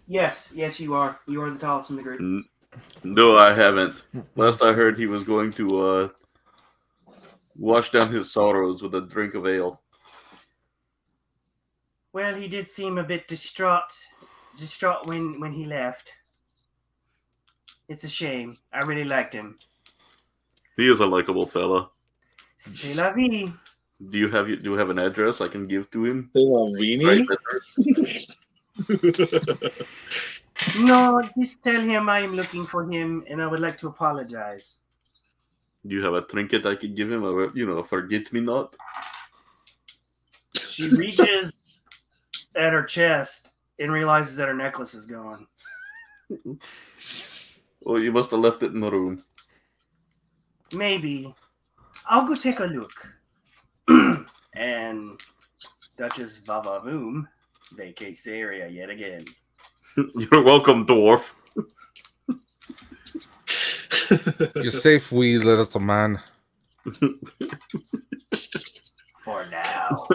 Yes, you are. You are the tallest in the group. No, I haven't. Last I heard, he was going to wash down his sorrows with a drink of ale. Well, he did seem a bit distraught when he left. It's a shame. I really liked him. He is a likable fella. C'est la vie. Do you have an address I can give to him? Right. No, just tell him I am looking for him, and I would like to apologize. Do you have a trinket I could give him? A forget-me-not? She reaches at her chest and realizes that her necklace is gone. Oh, you must have left it in the room. Maybe. I'll go take a look. And Duchess Vavavoom vacates the area yet again. You're welcome, dwarf. You're safe, wee little man. For now.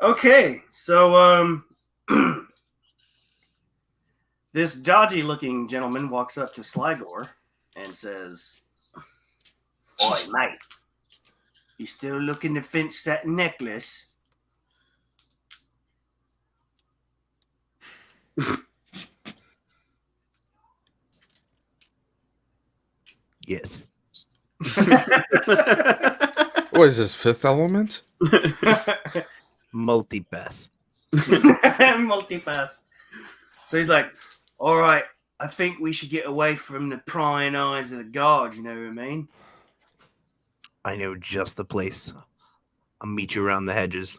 Okay, so this dodgy-looking gentleman walks up to Sligor and says, "Oi, mate, you still looking to finish that necklace?" Yes. What is this, Fifth Element? Multipass. Multipass. So he's like, all right, I think we should get away from the prying eyes of the guard, you know what I mean? I know just the place. I'll meet you around the hedges.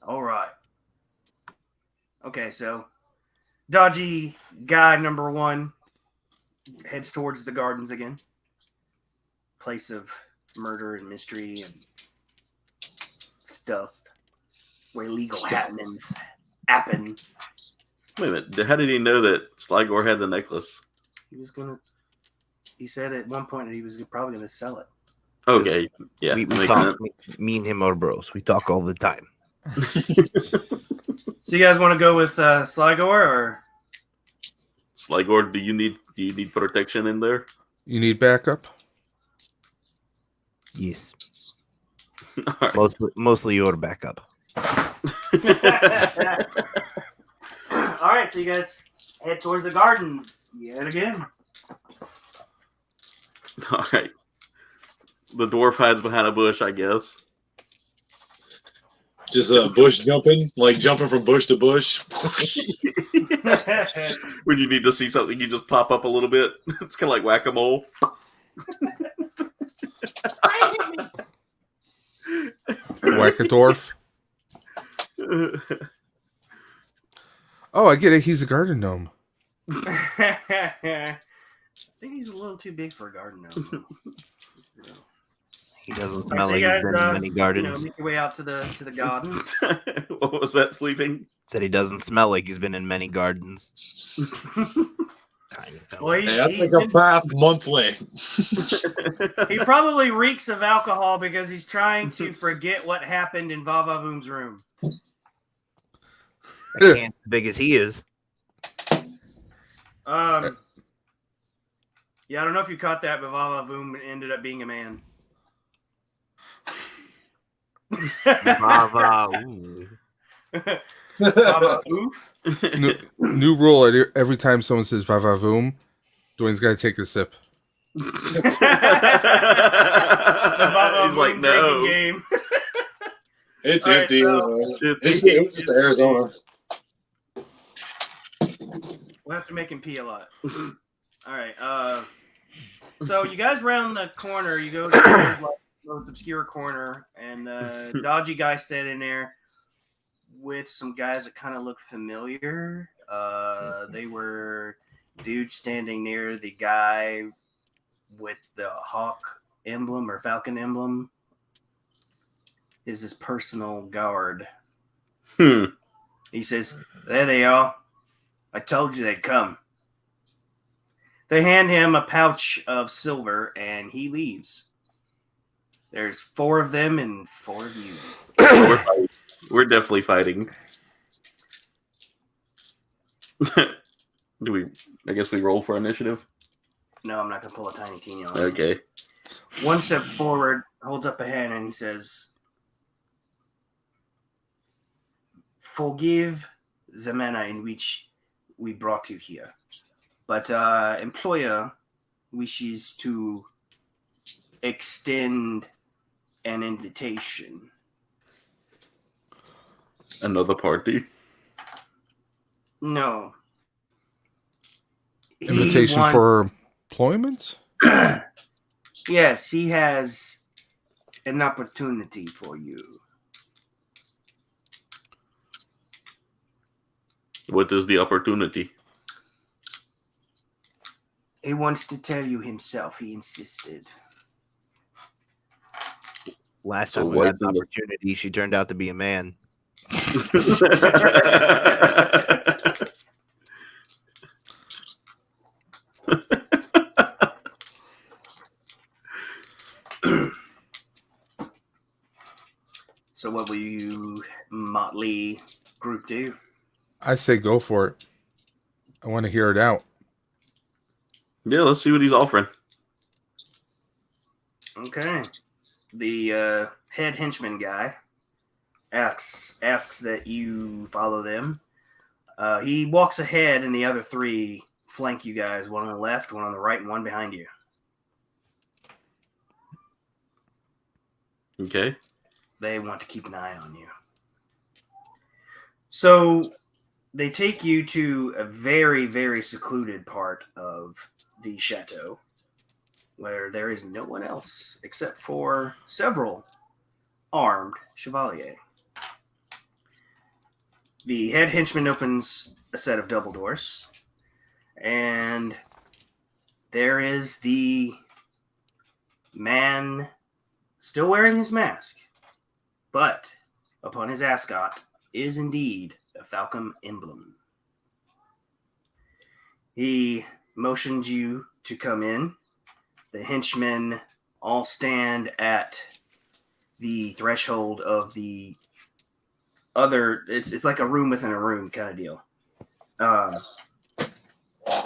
All right. Okay, so dodgy guy number 1 heads towards the gardens again. Place of murder and mystery and stuff where illegal happenings happen. Wait a minute. How did he know that Sligor had the necklace? He said at one point that he was probably gonna sell it. Okay. Yeah, we makes talk. sense. Me and him are bros. We talk all the time. So you guys want to go with Sligor or Sligor, do you need protection in there? You need backup? Yes. All right. Mostly your backup. All right, so you guys head towards the gardens yet again. All right. The dwarf hides behind a bush, I guess. Just bush jumping, like jumping from bush to bush. When you need to see something, you just pop up a little bit. It's kind of like whack-a-mole. Whack a dwarf. Oh, I get it. He's a garden gnome. I think he's a little too big for a garden gnome. He doesn't All smell right, so like you he's guys, been in many gardens. make your way out to the gardens. What was that, sleeping? Said he doesn't smell like he's been in many gardens. Kind of fella. Well, Hey, I take a bath monthly. he probably reeks of alcohol because he's trying to forget what happened in Vavavoom's room. I can't as big as he is. Yeah, I don't know if you caught that, but Vavavoom ended up being a man. Brava. Ooh. Vavavoof? New rule: every time someone says "vavavoom," Dwayne's got to take a sip. The He's Vavavoom like, no. drinking game. It's All right, empty. so- It was just Arizona. We'll have to make him pee a lot. All right. So you guys round the corner. You go to the most obscure corner, and dodgy guy standing there with some guys that kind of look familiar. They were dudes standing near the guy with the hawk emblem or falcon emblem. Is his personal guard. He says, "There they are. I told you they'd come." They hand him a pouch of silver, and he leaves. There's 4 of them and 4 of you. We're fighting. We're definitely fighting. I guess we roll for initiative? No, I'm not going to pull a tiny teeny on him. Okay. One step forward, holds up a hand, and he says, "Forgive the manner in which we brought you here. But employer wishes to extend an invitation." Another party. No. He Invitation wants- for employment? Yes, he has an opportunity for you. What is the opportunity? He wants to tell you himself. He insisted. Last So time we what had an in the- opportunity, she turned out to be a man. So what will you motley group do? I say go for it. I want to hear it out. Yeah, let's see what he's offering. Okay. The head henchman guy asks that you follow them. He walks ahead, and the other 3 flank you guys. One on the left, one on the right, and one behind you. Okay. They want to keep an eye on you. So they take you to a very, very secluded part of the chateau where there is no one else except for several armed chevaliers. The head henchman opens a set of double doors, and there is the man still wearing his mask, but upon his ascot is indeed a falcon emblem. He motions you to come in. The henchmen all stand at the threshold of the other. It's like a room within a room kind of deal.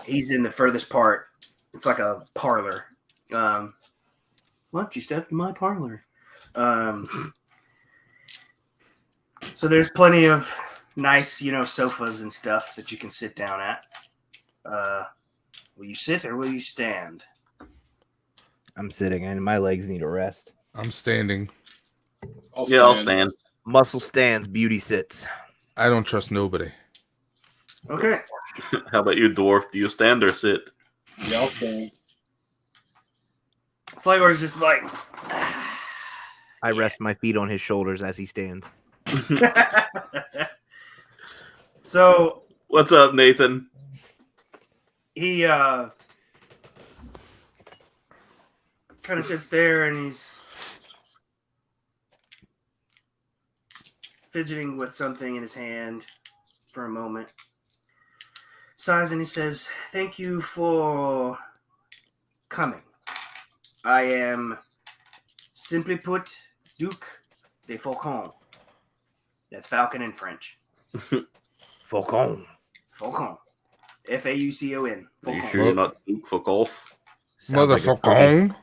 He's in the furthest part. It's like a parlor. Why don't you step to my parlor? So there's plenty of nice, sofas and stuff that you can sit down at. Will you sit or will you stand? I'm sitting and my legs need a rest. I'm standing. I'll stand. Muscle stands, beauty sits. I don't trust nobody. Okay. How about you, dwarf? Do you stand or sit? Yeah, I'll stand. Slight's just like. I rest my feet on his shoulders as he stands. So What's up, Nathan? he kind of sits there and he's fidgeting with something in his hand for a moment. Sighs and he says, "Thank you for coming. I am, simply put, Duke de Faucon." That's Falcon in French. Faucon. Faucon. F-A-U-C-O-N. Are you Faucon. sure you're not fuck off? Motherfucker.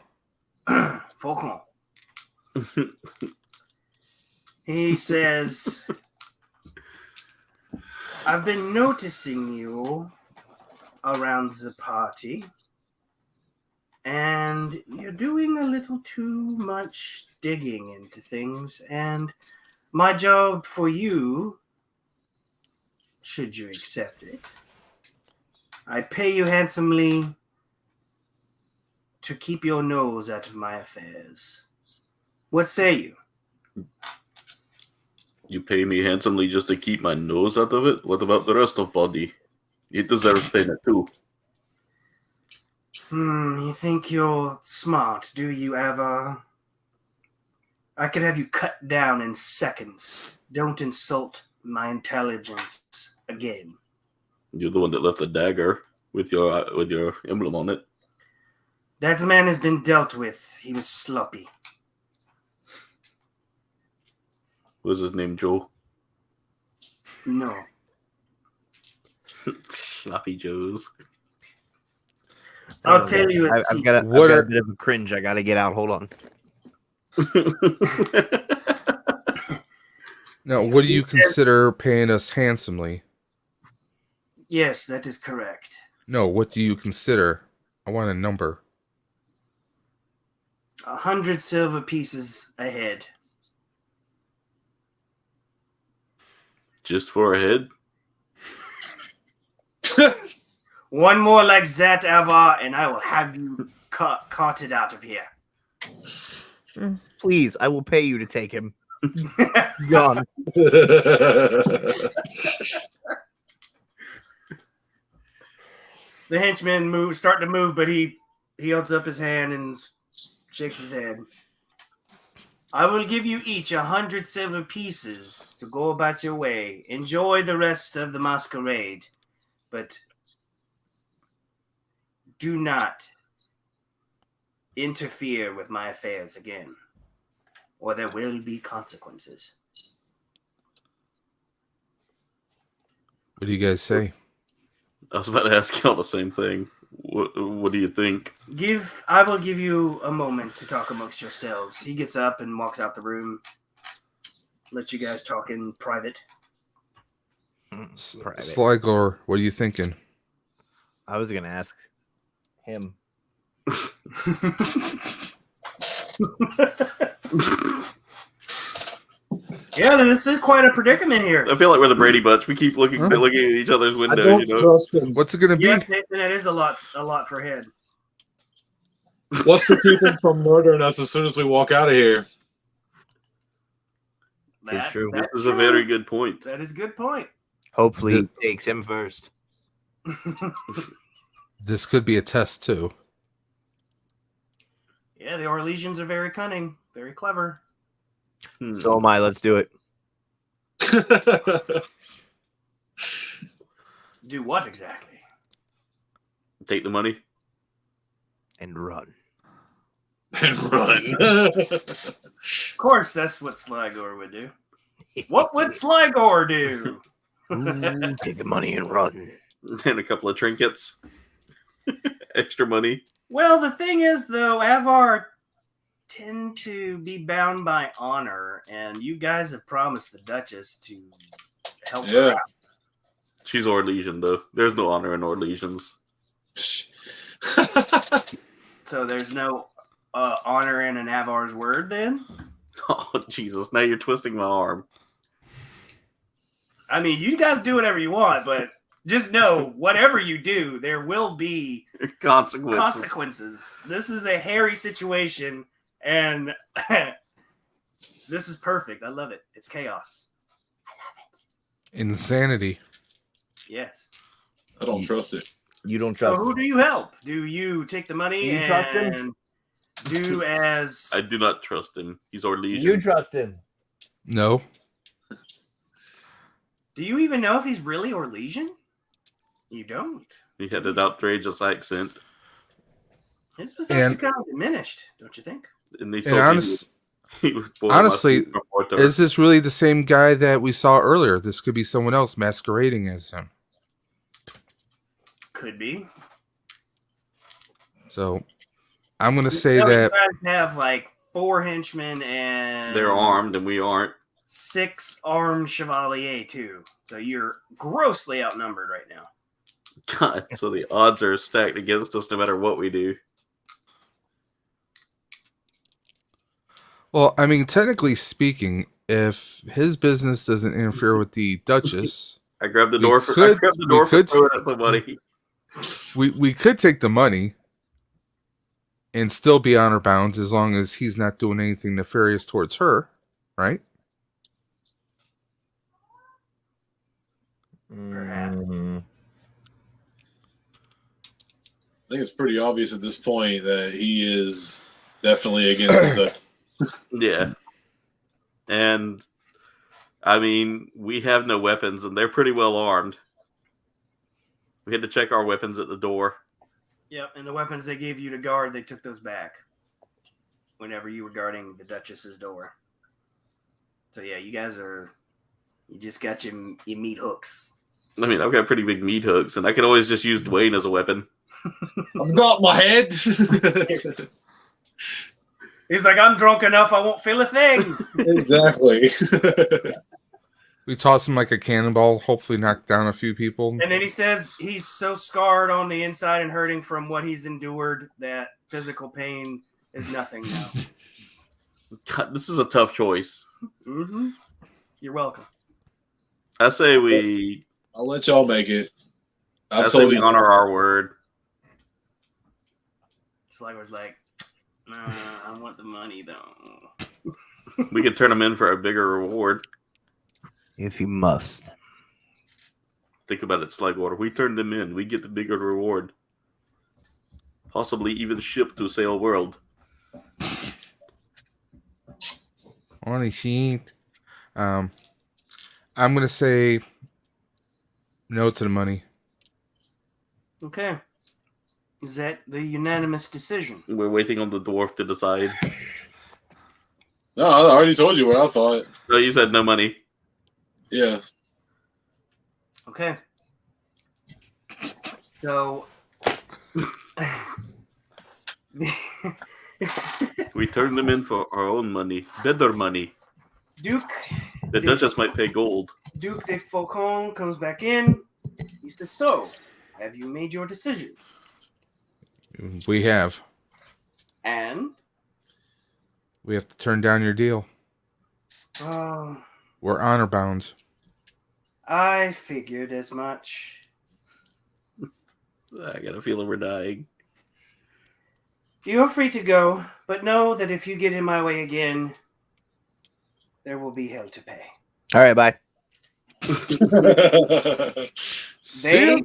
Faucon. He says, "I've been noticing you around the party, and you're doing a little too much digging into things, and my job for you, should you accept it, I pay you handsomely to keep your nose out of my affairs. What say you?" You pay me handsomely just to keep my nose out of it? What about the rest of body? It deserves payment too. You think you're smart, do you ever? I could have you cut down in seconds. Don't insult my intelligence again. You're the one that left the dagger with your emblem on it. That man has been dealt with. He was sloppy. What's his name, Joe? No. Sloppy Joes. I'll tell you a I've got a bit of a cringe I got to get out. Hold on. Now, what do you He said- consider paying us handsomely? Yes, that is correct. No, what do you consider? I want a number. 100 silver pieces a head. Just for a head? One more like that, Ava, and I will have you carted out of here. Please, I will pay you to take him. Gone. The henchmen start to move, but he holds up his hand and shakes his head. "I will give you each 100 silver pieces to go about your way. Enjoy the rest of the masquerade, but do not interfere with my affairs again, or there will be consequences." What do you guys say? I was about to ask y'all the same thing. What do you think? I will give you a moment to talk amongst yourselves. He gets up and walks out the room. Let you guys talk in private. Private. Sligor, what are you thinking? I was gonna ask him. Yeah, this is quite a predicament here. I feel like we're the Brady Bunch. We keep looking at each other's I windows. don't You know, trust him. What's it gonna be? Yes, Nathan, it is a lot for head. What's to keep him from murdering us as soon as we walk out of here? It's true. this is a very good point. That is a good point. Hopefully, he takes him first. This could be a test too. Yeah, the Orleisians are very cunning, very clever. So am I. Let's do it. Do what exactly? Take the money. And run. And run. Of course, that's what Sligor would do. What would Sligor do? Ooh, take the money and run. And a couple of trinkets. Extra money. Well, the thing is, though, Avar tend to be bound by honor, and you guys have promised the Duchess to help her out. She's Orleisian, though. There's no honor in Orleisians. So there's no honor in an Avar's word, then? Oh, Jesus. Now you're twisting my arm. I mean, you guys do whatever you want, but just know, whatever you do, there will be consequences. This is a hairy situation, and this is perfect. I love it. It's chaos. I love it. Insanity. Yes. I don't trust it. You don't So trust who him. do you help? Do you take the money Do you trust him? and do as... I do not trust him. He's Orleisian. You trust him. No. Do you even know if he's really Orleisian? You don't. He had an outrageous accent. His was actually kind of diminished, don't you think? And they And told me he was born honestly, from Porto. is this really the same guy that we saw earlier? This could be someone else masquerading as him. Could be. So I'm going to say You that guys have like 4 henchmen and... They're armed and we aren't. 6 armed chevalier, too. So you're grossly outnumbered right now. God, so the odds are stacked against us no matter what we do. well, I mean, technically speaking, if his business doesn't interfere with the Duchess, I grabbed the We door for could- I grabbed the we door for could- throwing at somebody. we could take the money and still be honor bound as long as he's not doing anything nefarious towards her, right? Perhaps. I think it's pretty obvious at this point that he is definitely against the. Yeah. And I mean, we have no weapons and they're pretty well armed. We had to check our weapons at the door. Yep, and the weapons they gave you to guard, they took those back whenever you were guarding the Duchess's door. So yeah, you just got your meat hooks. I mean, I've got pretty big meat hooks and I could always just use Dwayne as a weapon. I've got my head. He's like, I'm drunk enough, I won't feel a thing. Exactly. We toss him like a cannonball, hopefully knock down a few people. And then he says he's so scarred on the inside and hurting from what he's endured that physical pain is nothing now. God, this is a tough choice. Mm-hmm. You're welcome. I say we I'll let y'all make it. I say we honor our word. Sliger's like, nah, I want the money though. We could turn them in for a bigger reward. If you must. Think about it, Slugwater. We turn them in. We get the bigger reward. Possibly even ship to Sail World. On sheet. I'm gonna say no to the money. Okay. Is that the unanimous decision? We're waiting on the dwarf to decide. No, I already told you what I thought. No, you said no money. Yeah. Okay. So We turn them in for our own money. Better money. Duke The Duchess might pay gold. Duke de Faucon comes back in. He says, so, have you made your decision? We have. And We have to turn down your deal. We're honor bound. I figured as much. I got a feeling we're dying. You're free to go, but know that if you get in my way again, there will be hell to pay. All right, bye. They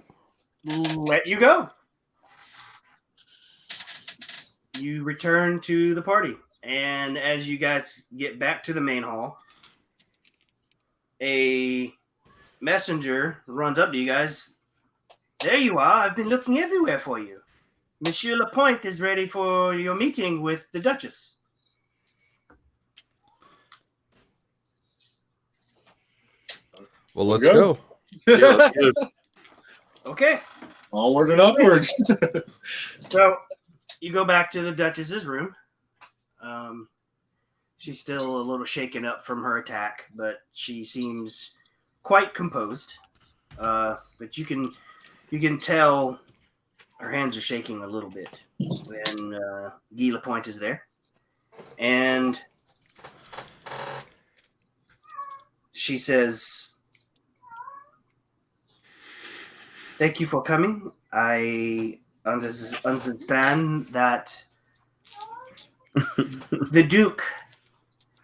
let you go. You return to the party, and as you guys get back to the main hall, a messenger runs up to you guys. There you are. I've been looking everywhere for you. Monsieur Lapointe is ready for your meeting with the Duchess. Well, Let's let's go. go. Yeah, that's good. Okay. Onward and upwards. So you go back to the Duchess's room. She's still a little shaken up from her attack, but she seems quite composed. But you can tell her hands are shaking a little bit when Guy Lapointe is there. And she says, "Thank you for coming. I understand that the Duke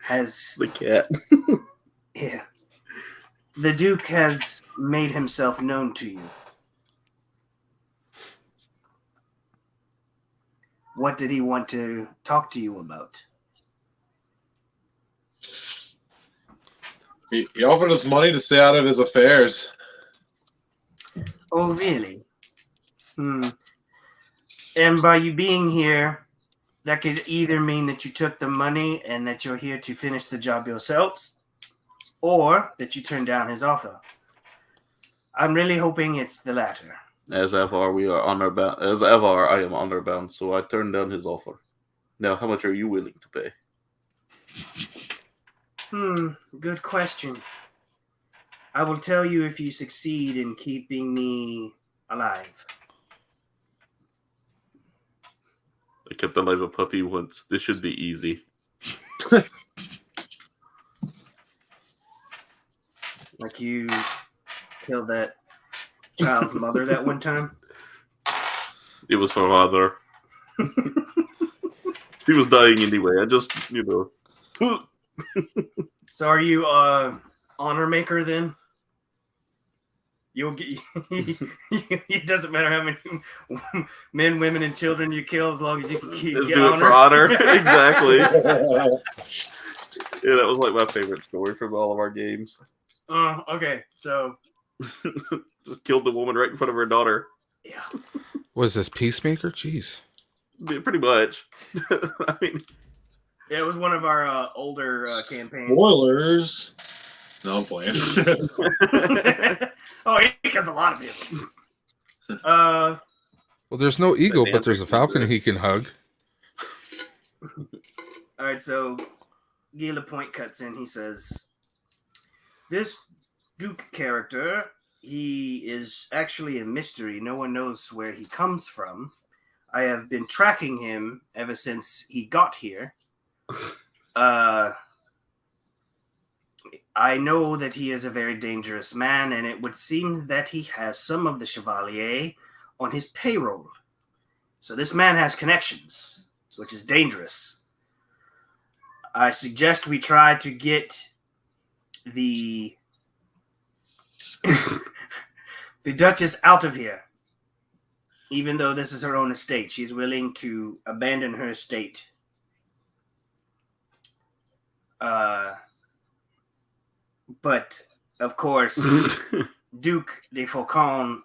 has The cat. the Duke has made himself known to you. What did he want to talk to you about?" He offered us money to stay out of his affairs. Oh, really? And by you being here, that could either mean that you took the money and that you're here to finish the job yourselves, or that you turned down his offer. I'm really hoping it's the latter. As ever, we are honor bound. As ever, I am honor bound, so I turned down his offer. Now, how much are you willing to pay? Good question. I will tell you if you succeed in keeping me alive. I kept alive a puppy once. This should be easy. Like you killed that child's mother that one time? It was for father. She was dying anyway. I just, So are you honor maker then? You'll get. It doesn't matter how many men, women, and children you kill, as long as you can Just get do it honor. for honor. Exactly. Yeah, that was like my favorite story from all of our games. Okay, so Just killed the woman right in front of her daughter. yeah, Was this Peacemaker? Jeez. Yeah, pretty much. I mean, yeah, it was one of our older campaigns. Spoilers. No, I'm playing. Oh, he kills a lot of people. Well, there's no eagle, Damn but there's a falcon he can hug. All right, so Guy Lapointe cuts in. He says, "This Duke character, he is actually a mystery. No one knows where he comes from. I have been tracking him ever since he got here. I know that he is a very dangerous man, and it would seem that he has some of the Chevalier on his payroll. So this man has connections, which is dangerous. I suggest we try to get the the Duchess out of here. Even though this is her own estate, she's willing to abandon her estate. But, of course, Duke de Faucon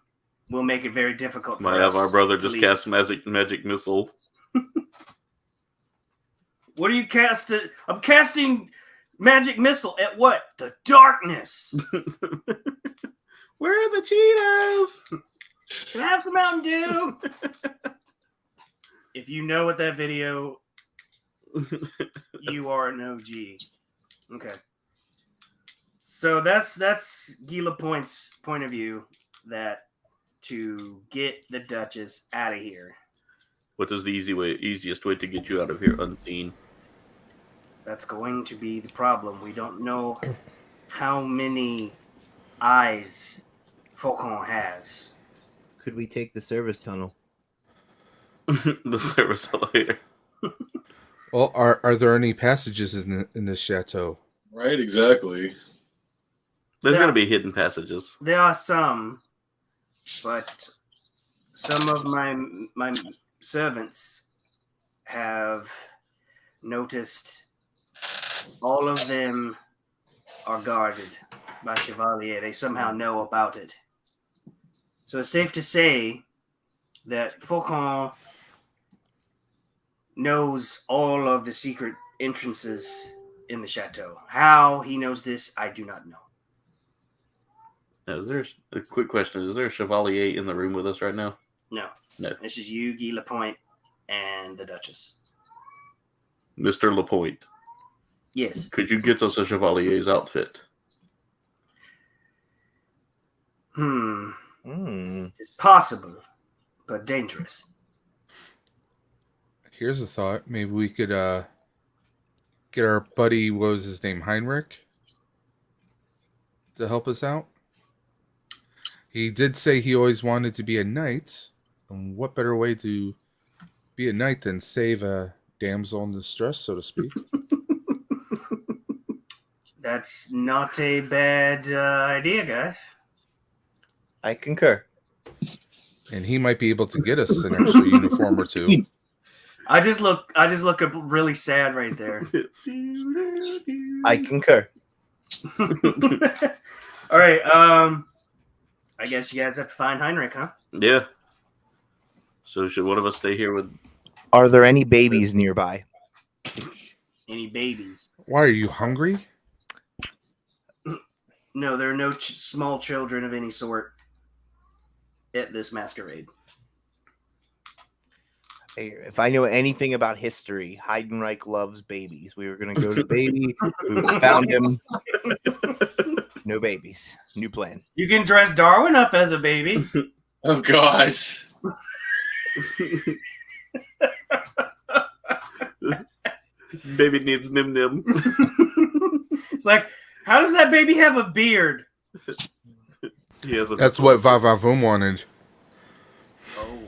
will make it very difficult for us. our brother to just leave. cast magic missile. What are you casting? I'm casting magic missile at what? The darkness. Where are the Cheetos? Can I have some Mountain Dew? If you know what that video, you are an OG. Okay. So that's Guy Lapointe's point of view, that to get the Duchess out of here. What is the easiest way to get you out of here unseen? That's going to be the problem. We don't know how many eyes Faucon has. Could we take the service tunnel? The service elevator. Well, are there any passages in this chateau? Right, exactly. There's Yeah. gonna be hidden passages. There are some, but some of my servants have noticed all of them are guarded by Chevalier. They somehow know about it. So it's safe to say that Faucon knows all of the secret entrances in the chateau. How he knows this, I do not know. Now, is there a quick question? Is there a Chevalier in the room with us right now? No. No. This is you, Guy Lapointe, and the Duchess. Mr. Lapointe, Yes. could you get us a Chevalier's outfit? It's possible, but dangerous. Here's a thought. Maybe we could get our buddy, what was his name, Heinrich, to help us out. He did say he always wanted to be a knight. And what better way to be a knight than save a damsel in distress, so to speak? That's not a bad idea, guys. I concur. And he might be able to get us an extra uniform or two. I just look really sad right there. I concur. All right. I guess you guys have to find Heinrich, huh? Yeah. So should one of us stay here with? Are there any babies nearby? Any babies? Why, are you hungry? No, there are no small children of any sort at this masquerade. Hey, if I know anything about history, Heidenreich loves babies. We were going to go to baby. We found him. No babies. New plan. You can dress Darwin up as a baby. Oh God. Baby needs nim nim. It's like, how does that baby have a beard? He has a That's what Vavavoom wanted. Oh.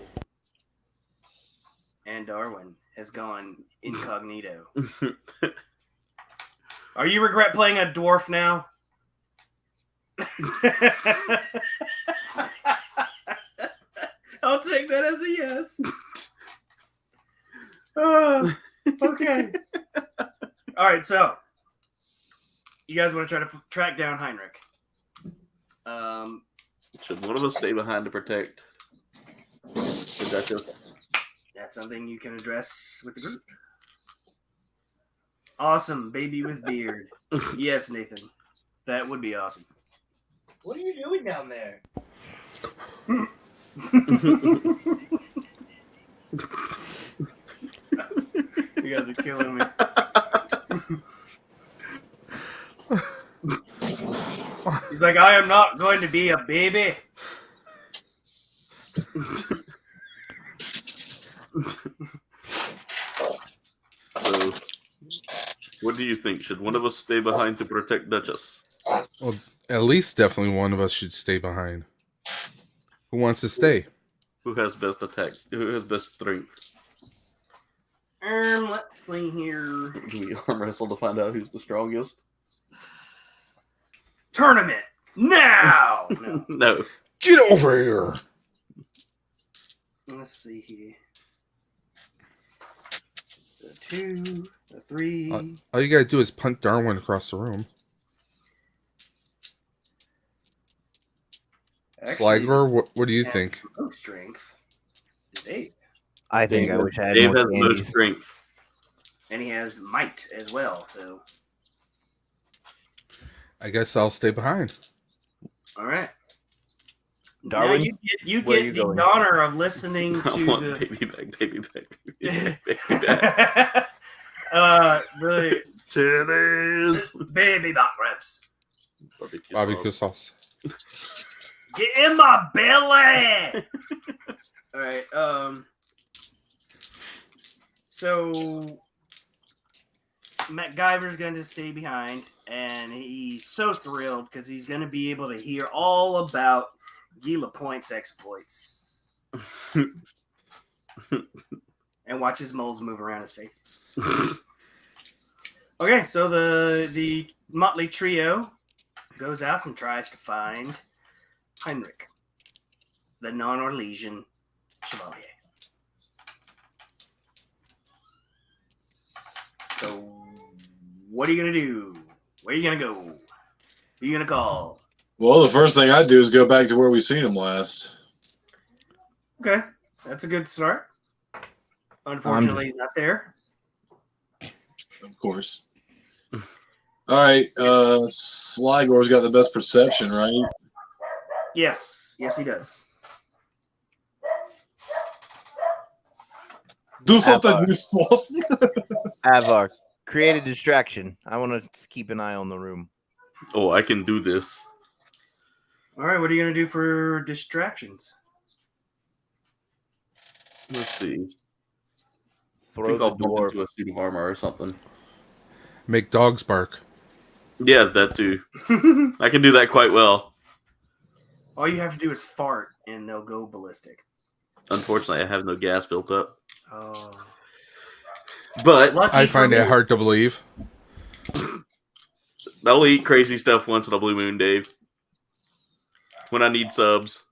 And Darwin has gone incognito. Are you regret playing a dwarf now? I'll take that as a yes. Okay. All right, so you guys want to try to track down Heinrich? Should one of us stay behind to protect the Duchess? That's something you can address with the group. Awesome, baby with beard. Yes, Nathan. That would be awesome. What are you doing down there? You guys are killing me. He's like, I am not going to be a baby. So, what do you think? Should one of us stay behind to protect Duchess? Well, at least definitely one of us should stay behind. Who wants to stay? Who has best attacks? Who has best strength? Let's see here. Do we arm wrestle to find out who's the strongest? Tournament now. No. No. Get over here! Let's see here. The 2, the 3. All you gotta do is punt Darwin across the room. Sliger, what do you think? No strength. Dave. I think I wish I had Dave more has no candies. strength. And he has might as well, so. I guess I'll stay behind. All right. Darwin, now you where get you the going? honor of listening I to want the baby back, baby back, baby back. the Chilies. baby back ribs. Barbecue sauce. Get in my belly. All right. So MacGyver's going to stay behind, and he's so thrilled because he's going to be able to hear all about Guy Lapointe's exploits and watch his moles move around his face. Okay, so the motley trio goes out and tries to find Heinrich, the non-Orleisian chevalier. So, what are you going to do? Where are you going to go? Who are you going to call? Well, the first thing I'd do is go back to where we seen him last. Okay, that's a good start. Unfortunately, he's not there. Of course. All right, Sligore's got the best perception, right? Yes, he does. Do something useful. Avar, create a distraction. I want to keep an eye on the room. Oh, I can do this. All right, what are you going to do for distractions? Let's see. I Throw think the I'll bump dwarf. into a suit of armor or something. Make dogs bark. Yeah, that too. I can do that quite well. All you have to do is fart, and they'll go ballistic. Unfortunately, I have no gas built up. Oh. But Lucky I for find me. it hard to believe. I'll eat crazy stuff once in a blue moon, Dave. When I need subs.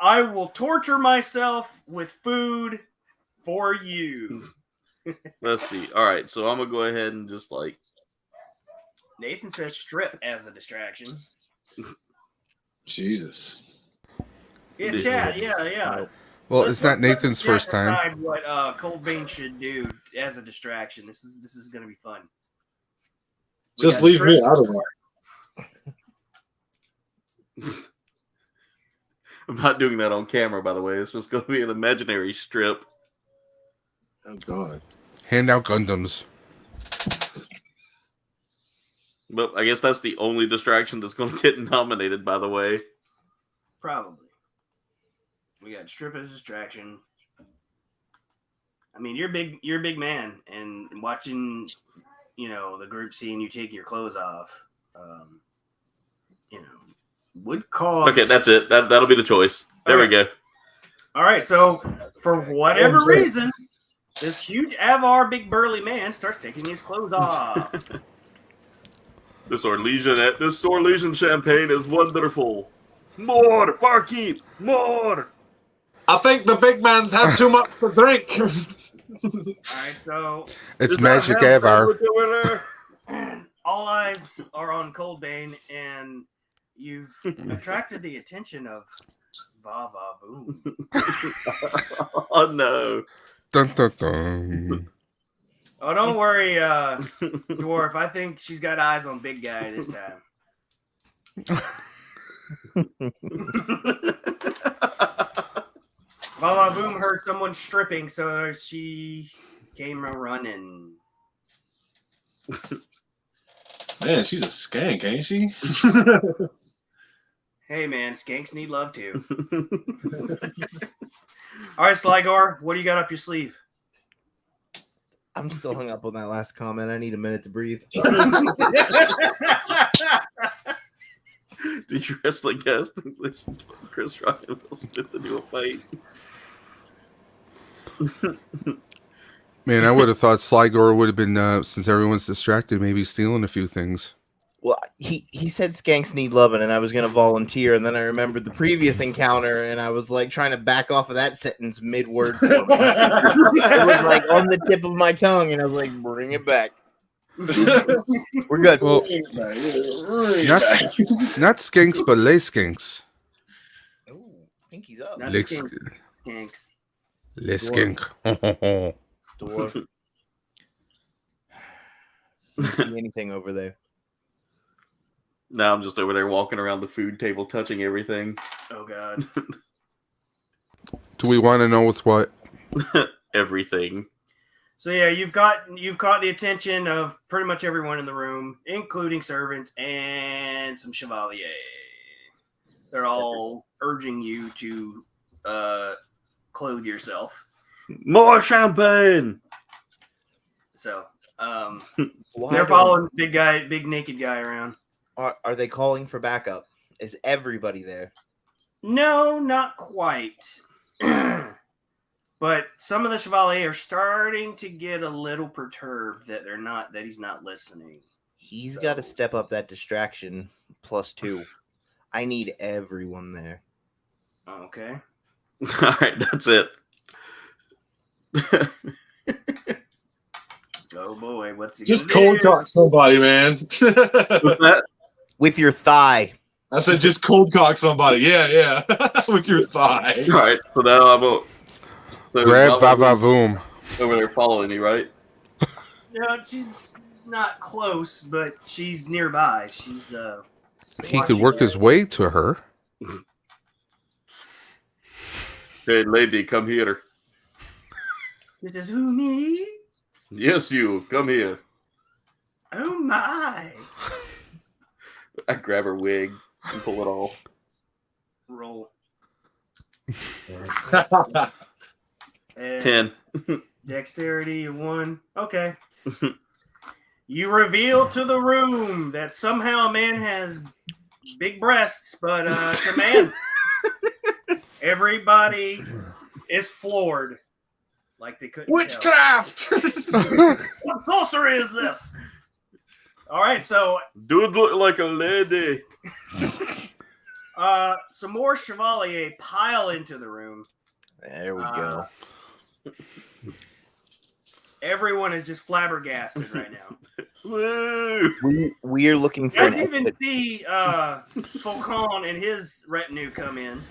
I will torture myself with food for you. Let's see. All right, so I'm going to go ahead and just like... Nathan says strip as a distraction. Jesus. Yeah, chat. Yeah. Well, Let's it's not Nathan's let the chat first time. decide what Cold Bean should do as a distraction. This is going to be fun. We Just got leave me strip. out of it. I'm not doing that on camera, by the way. It's just going to be an imaginary strip. Oh, God. Hand out Gundams. But I guess that's the only distraction that's going to get nominated, by the way. Probably. We got strip as a distraction. I mean, you're a big man, and watching, the group seeing you take your clothes off, would cause. Okay, that's it. That'll be the choice. There we go. All right, so for whatever reason, this huge Avar big burly man starts taking his clothes off. This Orleisian champagne is wonderful. More, barkeep, more. I think the big man's had too much to drink. All right, so It's Magic Avar. all eyes are on Coldbane, and you've attracted the attention of Vava Boom. Oh no! Dun, dun, dun. Oh, don't worry, Dwarf. I think she's got eyes on Big Guy this time. Vava Boom heard someone stripping, so she came running. Man, she's a skank, ain't she? Hey, man, skanks need love too. All right, Sligar, what do you got up your sleeve? I'm still hung up on that last comment. I need a minute to breathe. Did you wrestling cast English? Chris Rock and Will Smith to do a fight? Man, I would have thought Sligo would have been, since everyone's distracted, maybe stealing a few things. Well, he said skanks need loving, and I was going to volunteer, and then I remembered the previous encounter, and I was like trying to back off of that sentence mid-word. It was like on the tip of my tongue, and I was like, bring it back. We're good. Well, not skinks, but lay skinks. Ooh, pinky's up. Not Licks- skanks. Lay skink. Dwarf. See anything over there? Now I'm just over there walking around the food table, touching everything. Oh God. Do we want to know with what? Everything. So yeah, you've caught the attention of pretty much everyone in the room, including servants and some chevalier. They're all urging you to clothe yourself. More champagne. So Why they're don't- following the big naked guy around. Are they calling for backup? Is everybody there? No, not quite. But some of the Chevalier are starting to get a little perturbed that he's not listening. He's So- got to step up that distraction +2. I need everyone there. Okay. All right, that's it. Oh boy, what's he Just gonna cold do? cock somebody, man. What's that? With your thigh. I said just cold cock somebody. Yeah. With your thigh. All right, so now I'm a, so Grab Vava Vavavoom. over there following you, right? No, she's not close, but she's nearby. She's He could work his way to her. Hey, lady, come here. This is who, me? Yes, you, come here. Oh my! I grab her wig and pull it off. Roll. 10. Dexterity 1. Okay. You reveal to the room that somehow a man has big breasts, but it's a man. Everybody is floored. Like they couldn't tell. Witchcraft. What sorcery is this? All right, so Dude look like a lady. some more Chevalier pile into the room. There we go. Everyone is just flabbergasted right now. Woo! We are looking You for guys an even exit. see Faucon and his retinue come in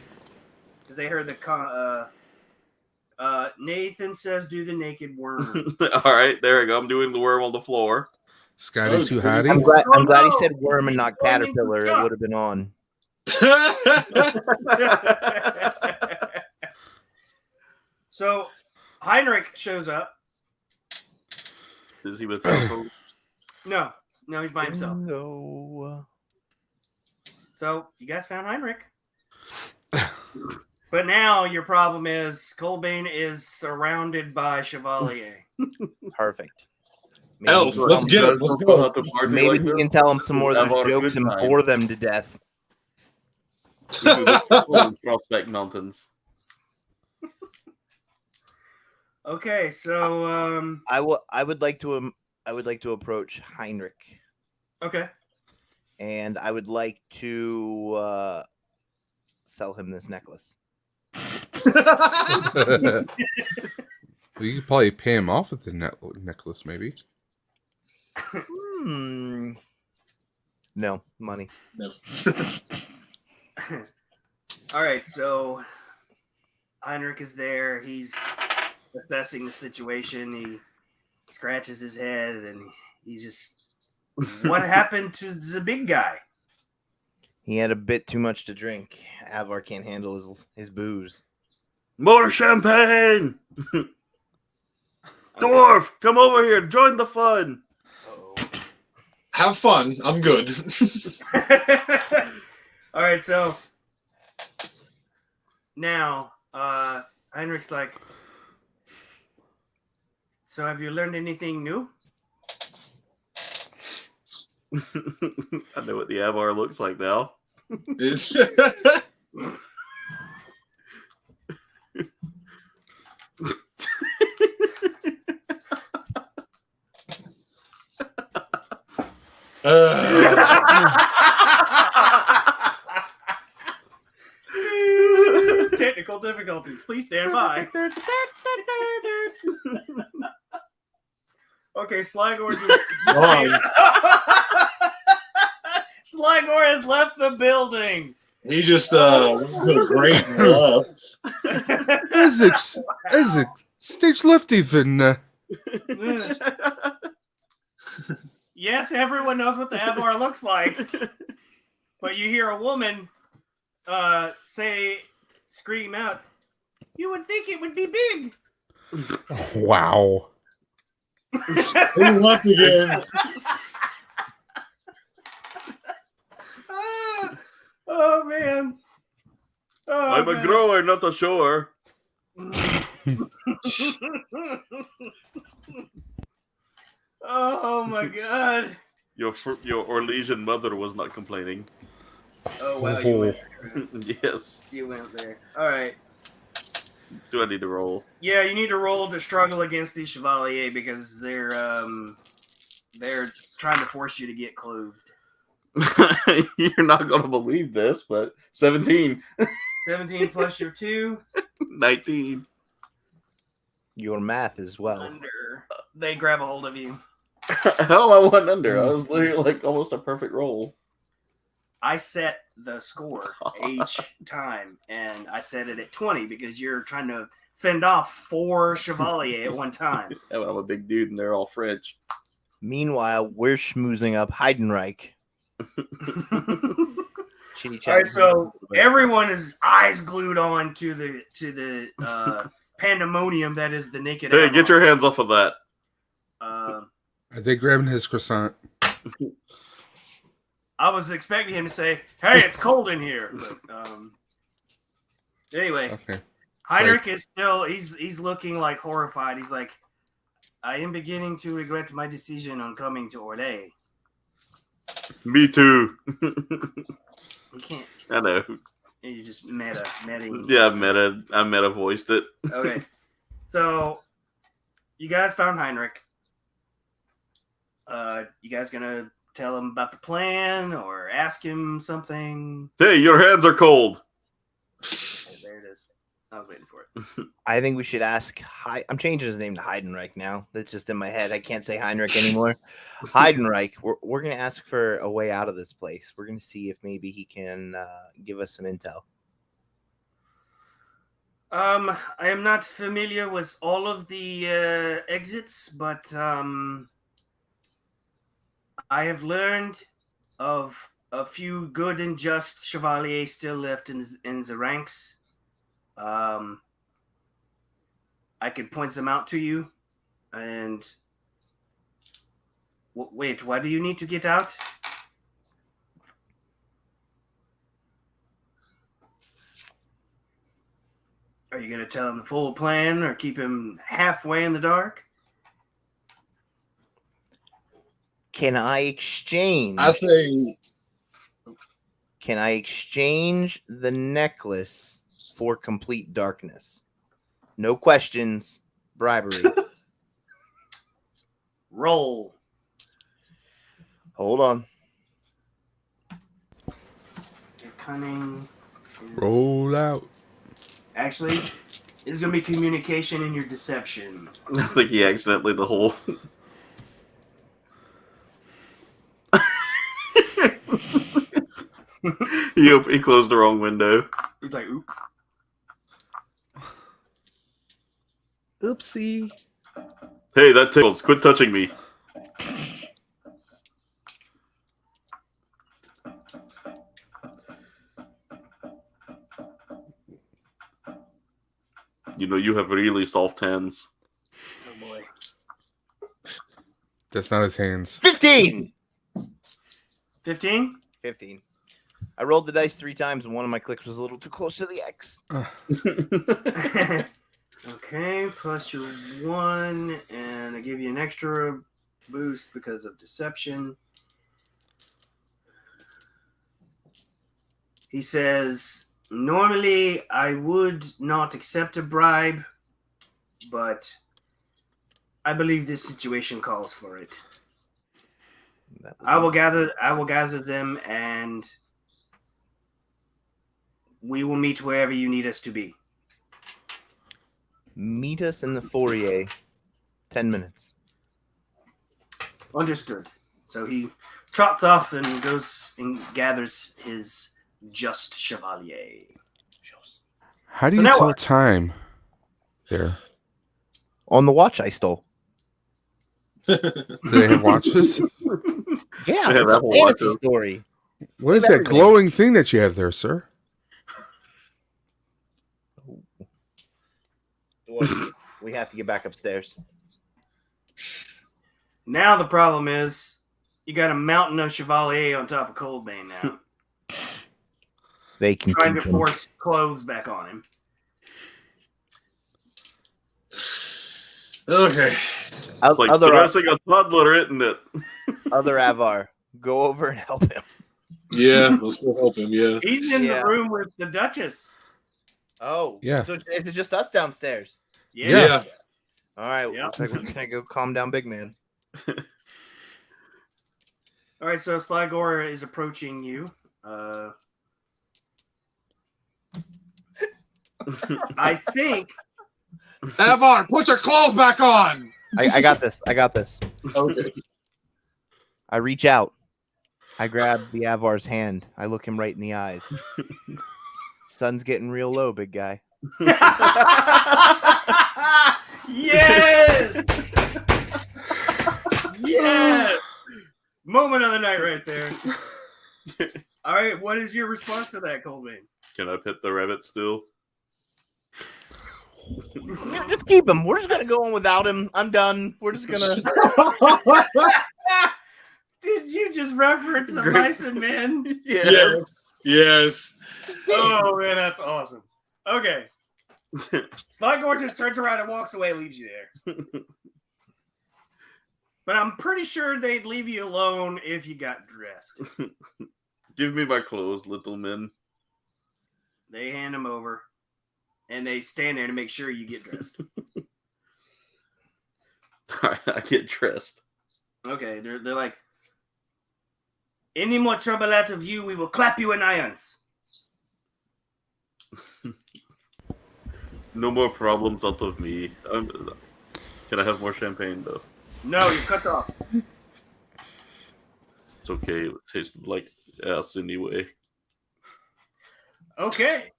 because they heard the Nathan says, "Do the naked worm." All right, there we go. I'm doing the worm on the floor. Scotty That too was pretty hotty. I'm glad he no! said worm and not He's going into caterpillar. It shock. would have been on. So Heinrich shows up. Is he with Falco? No, he's by himself. No. So you guys found Heinrich. But now your problem is Colbane is surrounded by Chevalier. Perfect. Elf, let's get it. Let's go. Maybe we can tell them some more of Have those a jokes good and time. bore them to death. Prospect Mountains. Okay, so I would like to approach Heinrich, okay. and I would like to sell him this necklace. You could probably pay him off with the necklace, maybe. No money. All right, so Heinrich is there. He's assessing the situation. He scratches his head and he's just, what happened to the big guy? He had a bit too much to drink. Avar can't handle his booze. More champagne! Dwarf, come over here. Join the fun. Uh-oh. Have fun. I'm good. All right, so now Heinrich's like, so have you learned anything new? I know what the Avar looks like now. It's- Technical difficulties. Please stand by. Okay, Sligor just Sligor has left the building. he just went to a great left. Ezek, stage left even. Yes, everyone knows what the Avar looks like, but you hear a woman scream out, "You would think it would be big." Wow. He left again. Oh man. Oh, I'm a God. grower, not a shower. Oh my god. Your Orleisian mother was not complaining. Oh wow, you went there. Yes. You went there. All right. Do I need to roll? Yeah, you need to roll to struggle against these Chevalier because they're trying to force you to get clothed. You're not gonna believe this, but 17. 17 plus your 2. 19. Your math as well. Under. They grab a hold of you. Hell, I wasn't under. I was literally like almost a perfect roll. I set the score each time, and I set it at 20 because you're trying to fend off 4 Chevalier at one time. Yeah, but I'm a big dude and they're all French. Meanwhile, we're schmoozing up Heidenreich. All right, so everyone is eyes glued on to the pandemonium that is the naked. Hey, animal. get your hands off of that. Are they grabbing his croissant? I was expecting him to say, "Hey, it's cold in here." But, anyway, Okay. Heinrich is still he's looking like horrified. He's like, "I am beginning to regret my decision on coming to Orlais." Me too. You can't. I know. You just meta. Yeah, I meta voiced it. Okay, so you guys found Heinrich. You guys gonna tell him about the plan or ask him something? Hey, your hands are cold. Okay, there it is. I was waiting for it. I think we should ask. I'm changing his name to Heidenreich now. That's just in my head. I can't say Heinrich anymore. Heidenreich. We're going to ask for a way out of this place. We're going to see if maybe he can give us some intel. I am not familiar with all of the exits, but I have learned of a few good and just chevaliers still left in the ranks. I can point them out to you. And wait, why do you need to get out? Are you going to tell him the full plan or keep him halfway in the dark? Can I exchange? I say, Can I exchange the necklace for complete darkness? No questions. Bribery. Roll. Hold on. Your cunning. Roll out. Actually, it's going to be communication and your deception. I think he accidentally the whole. He closed the wrong window. He's like, oops. Oopsie. Hey, that tickles. Quit touching me. You know, you have really soft hands. Oh boy. That's not his hands. 15. 15? 15. I rolled the dice 3 times, and one of my clicks was a little too close to the X. Okay, plus your 1, and I give you an extra boost because of deception. He says, normally I would not accept a bribe, but I believe this situation calls for it. I will gather them, and we will meet wherever you need us to be. Meet us in the foyer. 10 minutes. Understood. So he trots off and goes and gathers his just chevalier. How do So you now tell what? time there? On the watch I stole. Do they have watches? Yeah, They have it's a Apple fantasy Watches. story. What is that Everything. glowing thing that you have there, sir? We have to get back upstairs. Now the problem is you got a mountain of chevalier on top of Coldbane now. They can Trying to keep him. force clothes back on him. okay. It's like other stressing a toddler, isn't it? other Avar, go over and help him. Yeah, let's go help him. Yeah. He's in Yeah. the room with the Duchess. Oh, Yeah. So is it just us downstairs? Yeah. All right. Yep. Looks like we're gonna go calm down, big man. All right, so Sligor is approaching you. I think Avar, put your clothes back on. I got this. I got this. Okay. I reach out. I grab the Avar's hand. I look him right in the eyes. Sun's getting real low, big guy. yes, yes. Moment of the night, right there. All right, what is your response to that, Coldbane? Can I pet the rabbit still? Just keep him. We're just gonna go on without him. I'm done. We're just gonna. Did you just reference the mice and men? Yes. Yes. Oh man, that's awesome. Okay. Sligor just turns around and walks away, leaves you there. But I'm pretty sure they'd leave you alone if you got dressed. Give me my clothes, little men. They hand them over, and they stand there to make sure you get dressed. All right, I get dressed. Okay, they're like, any more trouble out of you, we will clap you in irons. No more problems out of me. Can I have more champagne, though? No, you're cut off. It's okay. It tasted like ass anyway. Okay.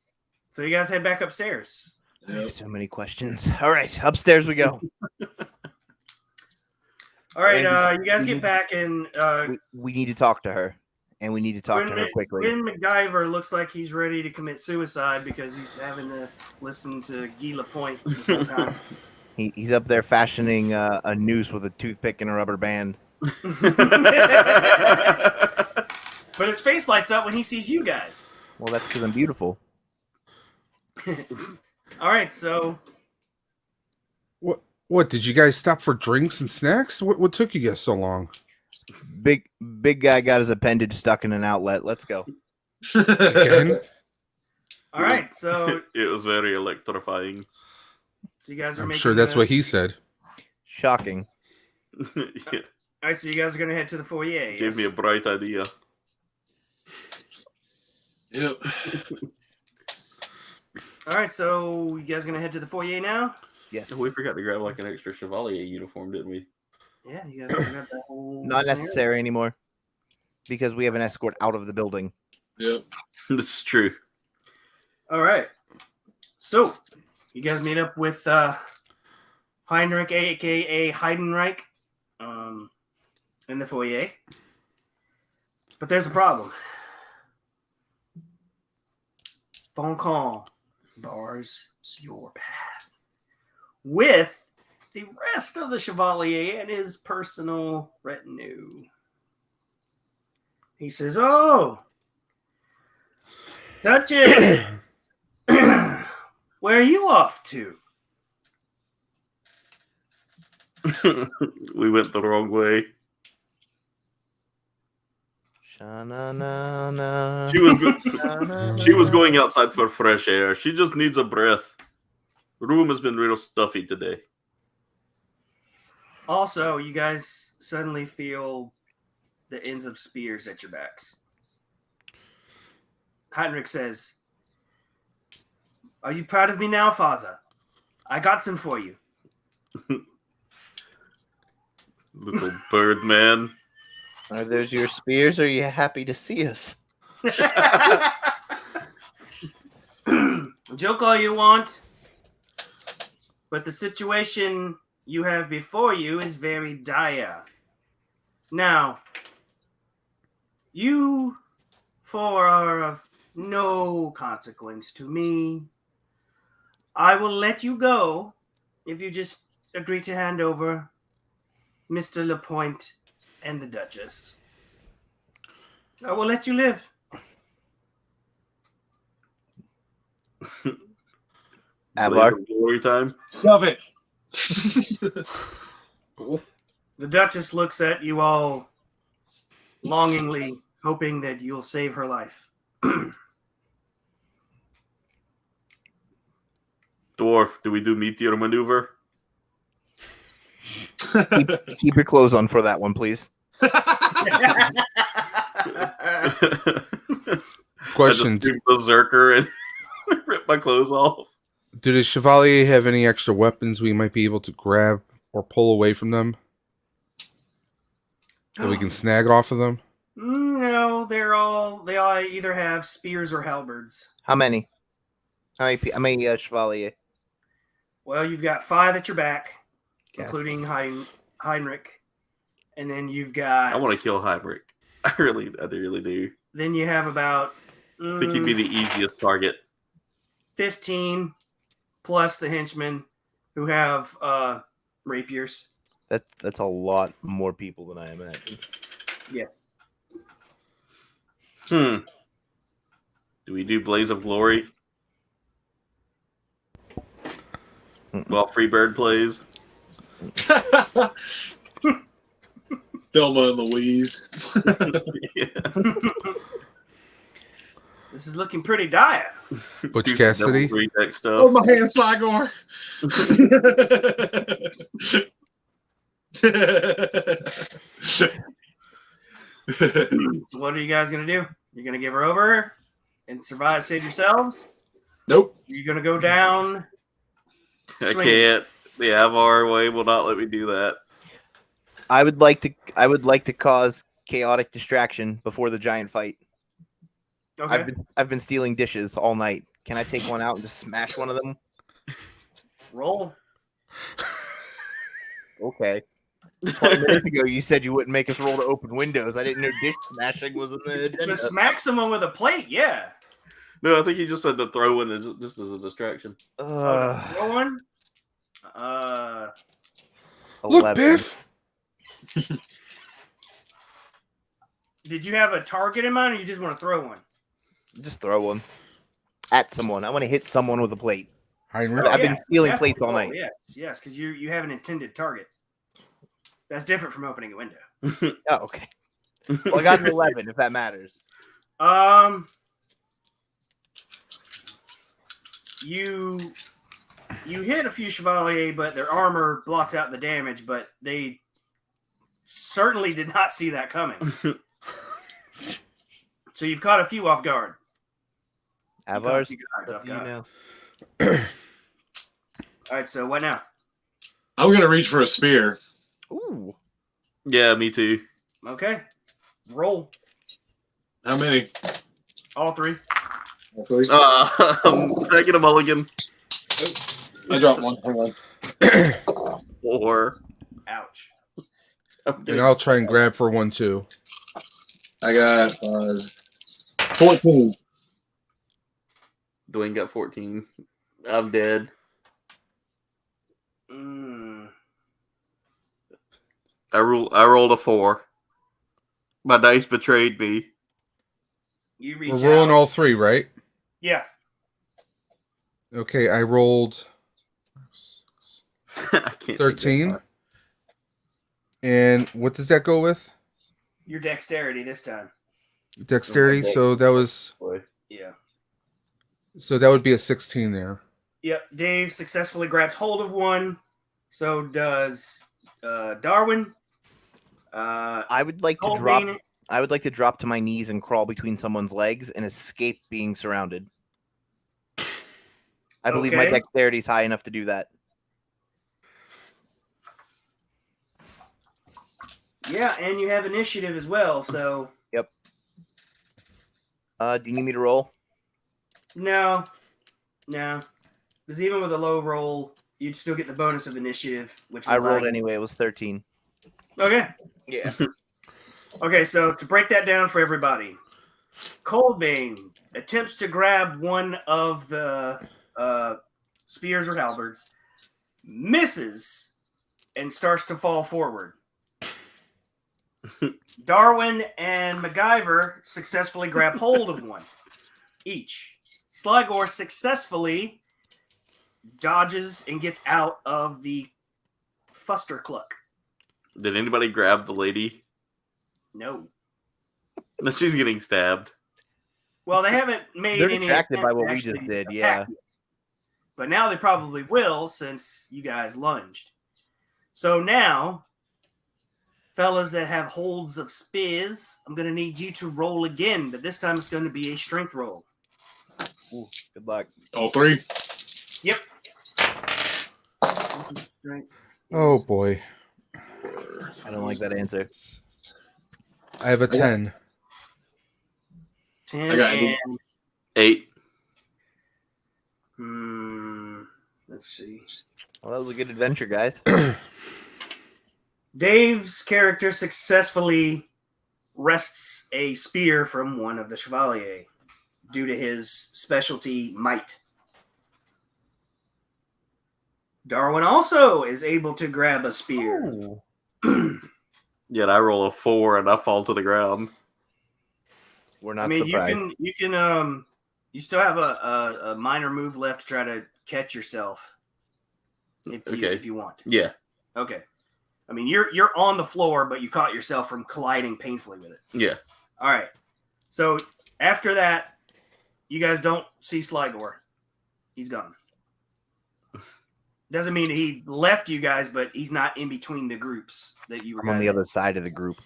So you guys head back upstairs. Yep. So many questions. All right, upstairs we go. All right, you guys get back and We need to talk to her, and we need to talk to her quickly. Quinn MacGyver looks like he's ready to commit suicide because he's having to listen to Guy Lapointe this whole time. He's up there fashioning a noose with a toothpick and a rubber band. But his face lights up when he sees you guys. Well, that's because I'm beautiful. All right, so What did you guys stop for drinks and snacks? What took you guys so long? Big guy got his appendage stuck in an outlet. Let's go. Again? all right, so It was very electrifying. you guys are I'm making sure that's the- what he said. Shocking. Yeah, All right, so you guys are gonna head to the foyer. gave Yes? me a bright idea. Yep. All right, so you guys gonna head to the foyer now? Yes. We forgot to grab like an extra Chevalier uniform, didn't we? Yeah, you guys got that whole Not scenario? necessary anymore, because we have an escort out of the building. Yep. This is true. All right. So, you guys meet up with Heinrich, a.k.a. Heidenreich, in the foyer. But there's a problem. Foncon bars your path with the rest of the Chevalier and his personal retinue. He says, "Oh, Duchess, where are you off to?" We went the wrong way. Sha-na-na-na. She was going outside for fresh air. She just needs a breath. The room has been real stuffy today. Also, you guys suddenly feel the ends of spears at your backs. Heinrich says, "Are you proud of me now, Father? I got some for you." Little bird man. Are those your spears? Or are you happy to see us? Joke all you want, but the situation you have before you is very dire. Now, you four are of no consequence to me. I will let you go if you just agree to hand over Mr. Lapointe and the Duchess. I will let you live. Avar, Blaze of glory time. Stop it. The Duchess looks at you all longingly, hoping that you'll save her life. Dwarf, do we do meteor maneuver? Keep your clothes on for that one, please. Question: I just do berserker and rip my clothes off. Do the Chevalier have any extra weapons we might be able to grab or pull away from them that we can snag off of them? No, they all either have spears or halberds. How many? How many Chevalier? Well, you've got 5 at your back, Okay. including Heinrich, and then you've got. I want to kill Hybrid. I really do. Then you have about. I think he'd be the easiest target. 15 plus the henchmen who have rapiers. That's a lot more people than I imagined. Yes. Do we do Blaze of Glory? While Freebird plays. Thelma and Louise. Yeah. This is looking pretty dire. Butch Do some Cassidy? Devil Green Deck stuff. Oh, my hand, Sligar. So what are you guys going to do? You're going to give her over and save yourselves? Nope. You're going to go down? I swinging? can't. The Avar way will not let me do that. I would like to cause chaotic distraction before the giant fight. Okay. I've been stealing dishes all night. Can I take one out and just smash one of them? Roll. Okay. 20 minutes ago, you said you wouldn't make us roll to open windows. I didn't know dish smashing was in the agenda. To smack someone with a plate, yeah. No, I think he just said to throw in just as a distraction. Throw one? Look, 11. Biff! Did you have a target in mind or you just want to throw one? Just throw one at someone. I want to hit someone with a plate. Heinrich? I've been stealing Yeah, plates all roll, night. Yes, because you have an intended target. That's different from opening a window. Oh, okay. Well, I got an 11, if that matters. You hit a few Chevalier, but their armor blocks out the damage, but they certainly did not see that coming. So you've caught a few off guard. Avars, You caught a few guards off you guard. know. All right, so what now? I'm gonna reach for a spear. Ooh. Yeah, me too. Okay. Roll. How many? All 3. Three? Can I get a mulligan? I dropped one. Hang on. 4. Ouch. And I'll try and grab for one, too. I got 14. Dwayne got 14. I'm dead. I rolled a 4. My dice betrayed me. You reach We're rolling out. all 3, right? Yeah. Okay, I rolled I can't 13. And what does that go with? Your dexterity this time. Dexterity. So that was. Yeah. So that would be a 16 there. Yep. Dave successfully grabs hold of one. So does Darwin. I would like to Colvin. drop. I would like to drop to my knees and crawl between someone's legs and escape being surrounded. I believe my Okay. dexterity is high enough to do that. Yeah, and you have initiative as well, so Yep. Do you need me to roll? no. Because even with a low roll, you'd still get the bonus of initiative, which I would rolled lag. anyway. It was 13. Okay. Yeah. Okay, so to break that down for everybody, Coldbane attempts to grab one of the spears or halberds, misses, and starts to fall forward. Darwin and MacGyver successfully grab hold of one each. Sligor successfully dodges and gets out of the Fuster Cluck. Did anybody grab the lady? No. No, she's getting stabbed. Well, they haven't made They're any distracted by attempt what to we just actually did, attack yeah. you. But now they probably will since you guys lunged. So now, fellas that have holds of spears, I'm going to need you to roll again, but this time it's going to be a strength roll. Ooh, good luck. All three? Yep. Oh boy. I don't like that answer. I have a 10. 10 I got and 8. let's see. Well, that was a good adventure, guys. Dave's character successfully wrests a spear from one of the Chevalier due to his specialty might. Darwin also is able to grab a spear. Yet I roll a 4 and I fall to the ground. We're not I mean, surprised. you still have a minor move left to try to catch yourself if you want. Yeah. Okay. I mean, you're on the floor, but you caught yourself from colliding painfully with it. Yeah. All right. So after that, you guys don't see Sligor. He's gone. Doesn't mean he left you guys, but he's not in between the groups that you were. I'm on the other side of the group.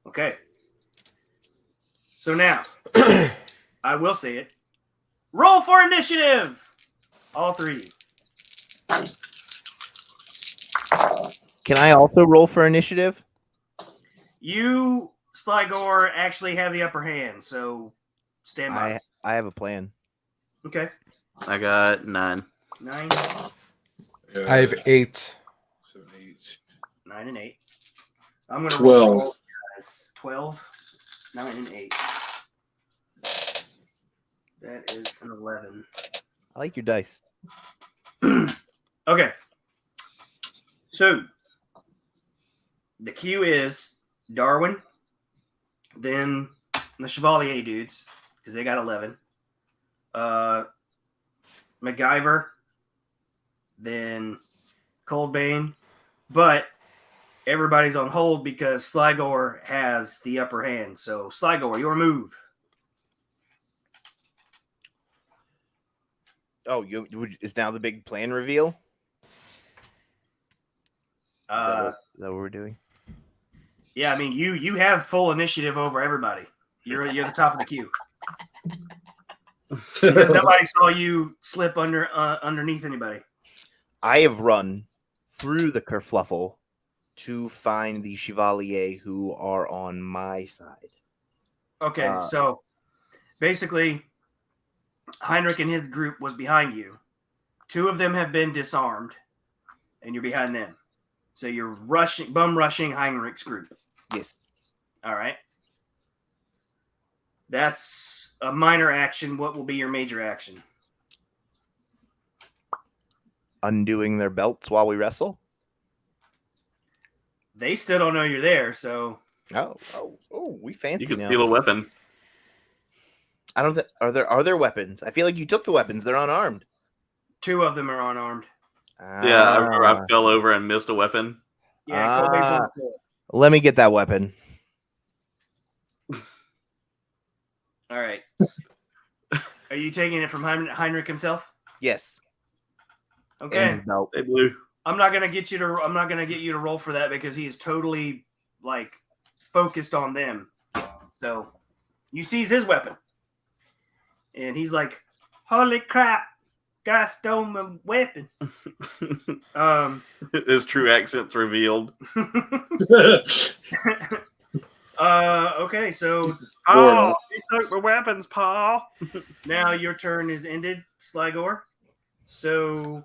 Okay. So now, I will say it. Roll for initiative. All three. Can I also roll for initiative? You, Sligor, actually have the upper hand, so stand by. I have a plan. Okay. I got 9. 9, I have 8. 7, 8. 9, and 8. I'm going to 12. roll, guys. 12, 9, and 8. That is an 11. I like your dice. Okay. So, the queue is Darwin, then the Chevalier dudes, because they got 11. MacGyver, then Coldbane, but everybody's on hold because Sligor has the upper hand. So, Sligor, your move. Oh, is now the big plan reveal? Is that what we're doing? Yeah, I mean, you have full initiative over everybody. You're the top of the queue. Because nobody saw you slip underneath anybody. I have run through the kerfluffle to find the Chevalier who are on my side. Okay, so basically, Heinrich and his group was behind you. 2 of them have been disarmed, and you're behind them. So you're bum rushing Heinrich's group. Yes. All right. That's a minor action. What will be your major action? Undoing their belts while we wrestle? They still don't know you're there, so. Oh, we fancy You can now. steal a weapon. I don't think are there weapons? I feel like you took the weapons. They're unarmed. 2 of them are unarmed. Yeah, I fell over and missed a weapon. Yeah, Cobain's on the floor. Let me get that weapon. All right. Are you taking it from Heinrich himself? Yes. Okay. And his belt. Hey, Blue. I'm not gonna get you to roll for that because he is totally like focused on them. So you seize his weapon, and he's like, "Holy crap! Guy stole my weapon." His true accent's revealed. Okay, so He took my weapons, Paul. now your turn is ended, Sligor. So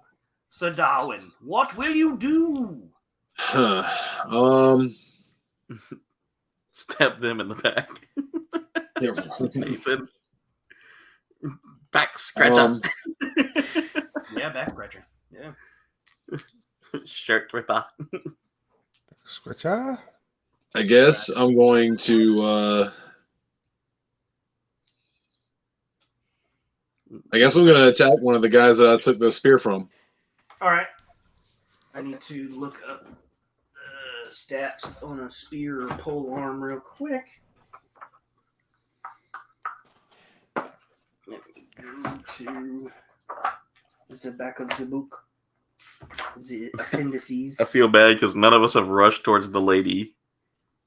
Darwin, what will you do? Stab them in the back. Nathan. Back scratcher. Yeah, back scratcher. Yeah. Shirt ripper. Scratcha. I guess I'm going to. I guess I'm going to attack one of the guys that I took the spear from. All right. I need to look up. stats on a spear or pole arm real quick. Let me go to the back of the book. The appendices. I feel bad because none of us have rushed towards the lady.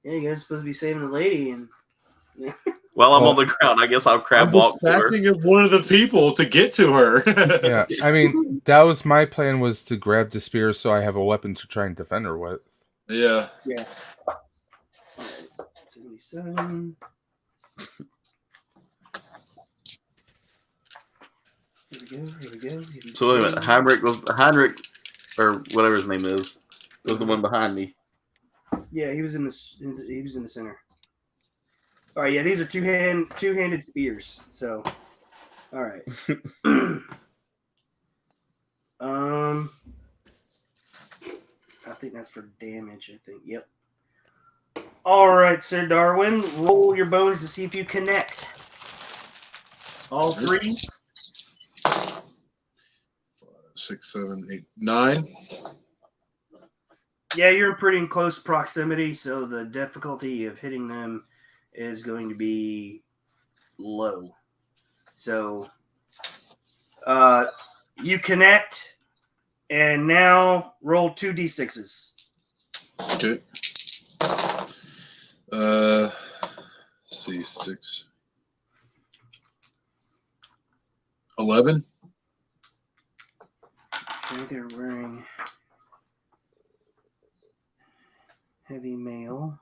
Yeah, you guys are supposed to be saving the lady, and While I'm on the ground, I guess I'll crab I'm walk to her. dispatching of one of the people to get to her. Yeah, I mean, that was my plan, was to grab the spear so I have a weapon to try and defend her with. Yeah. yeah. 77. Here we go. So wait a minute, Heinrich, or whatever his name is, was the one behind me. Yeah, he was in the center. All right, yeah, these are two-handed spears. So, all right. I think that's for damage. I think. Yep. All right, Sir Darwin, roll your bones to see if you connect. All three. 5, 6, 7, 8, 9. Yeah, you're pretty in close proximity, so the difficulty of hitting them is going to be low. So, you connect, and now roll 2d6s. Okay. See, 6. 11. Okay, they're wearing heavy mail.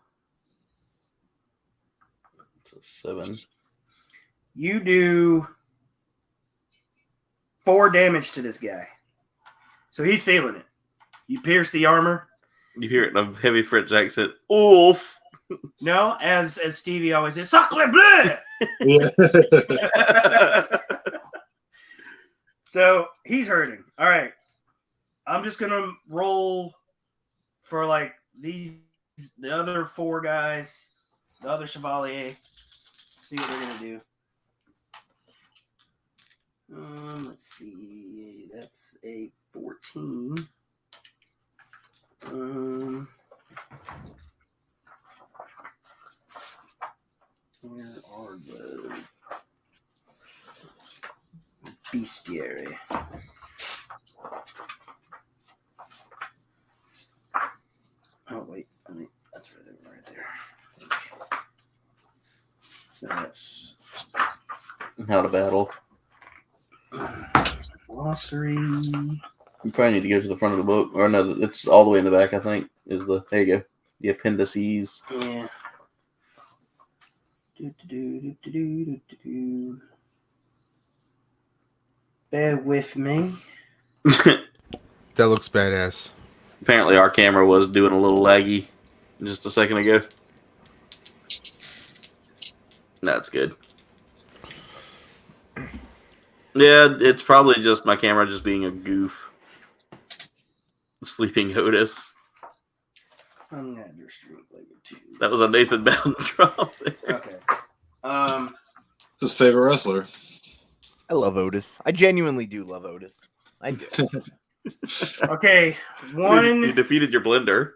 So 7. You do 4 damage to this guy. So he's feeling it. You pierce the armor. You hear it in a heavy French accent. Oof. No, as Stevie always says, Sacre bleu! Yeah. So he's hurting. All right. I'm just going to roll for like the other 4 guys, the other Chevalier. See what they're going to do. Let's see. That's a 14. Where are the bestiary? Oh wait, that's right there. No, that's How to battle. glossary. You probably need to go to the front of the book. Or no, it's all the way in the back, I think. There you go. The appendices. Yeah. Bear with me. That looks badass. Apparently our camera was doing a little laggy just a second ago. That's good. Yeah, it's probably just my camera just being a goof. Sleeping Otis. I'm gonna do stream later too. That was a Nathan Bound drop there. Okay. His favorite wrestler. I love Otis. I genuinely do love Otis. I do. Okay. You defeated your blender.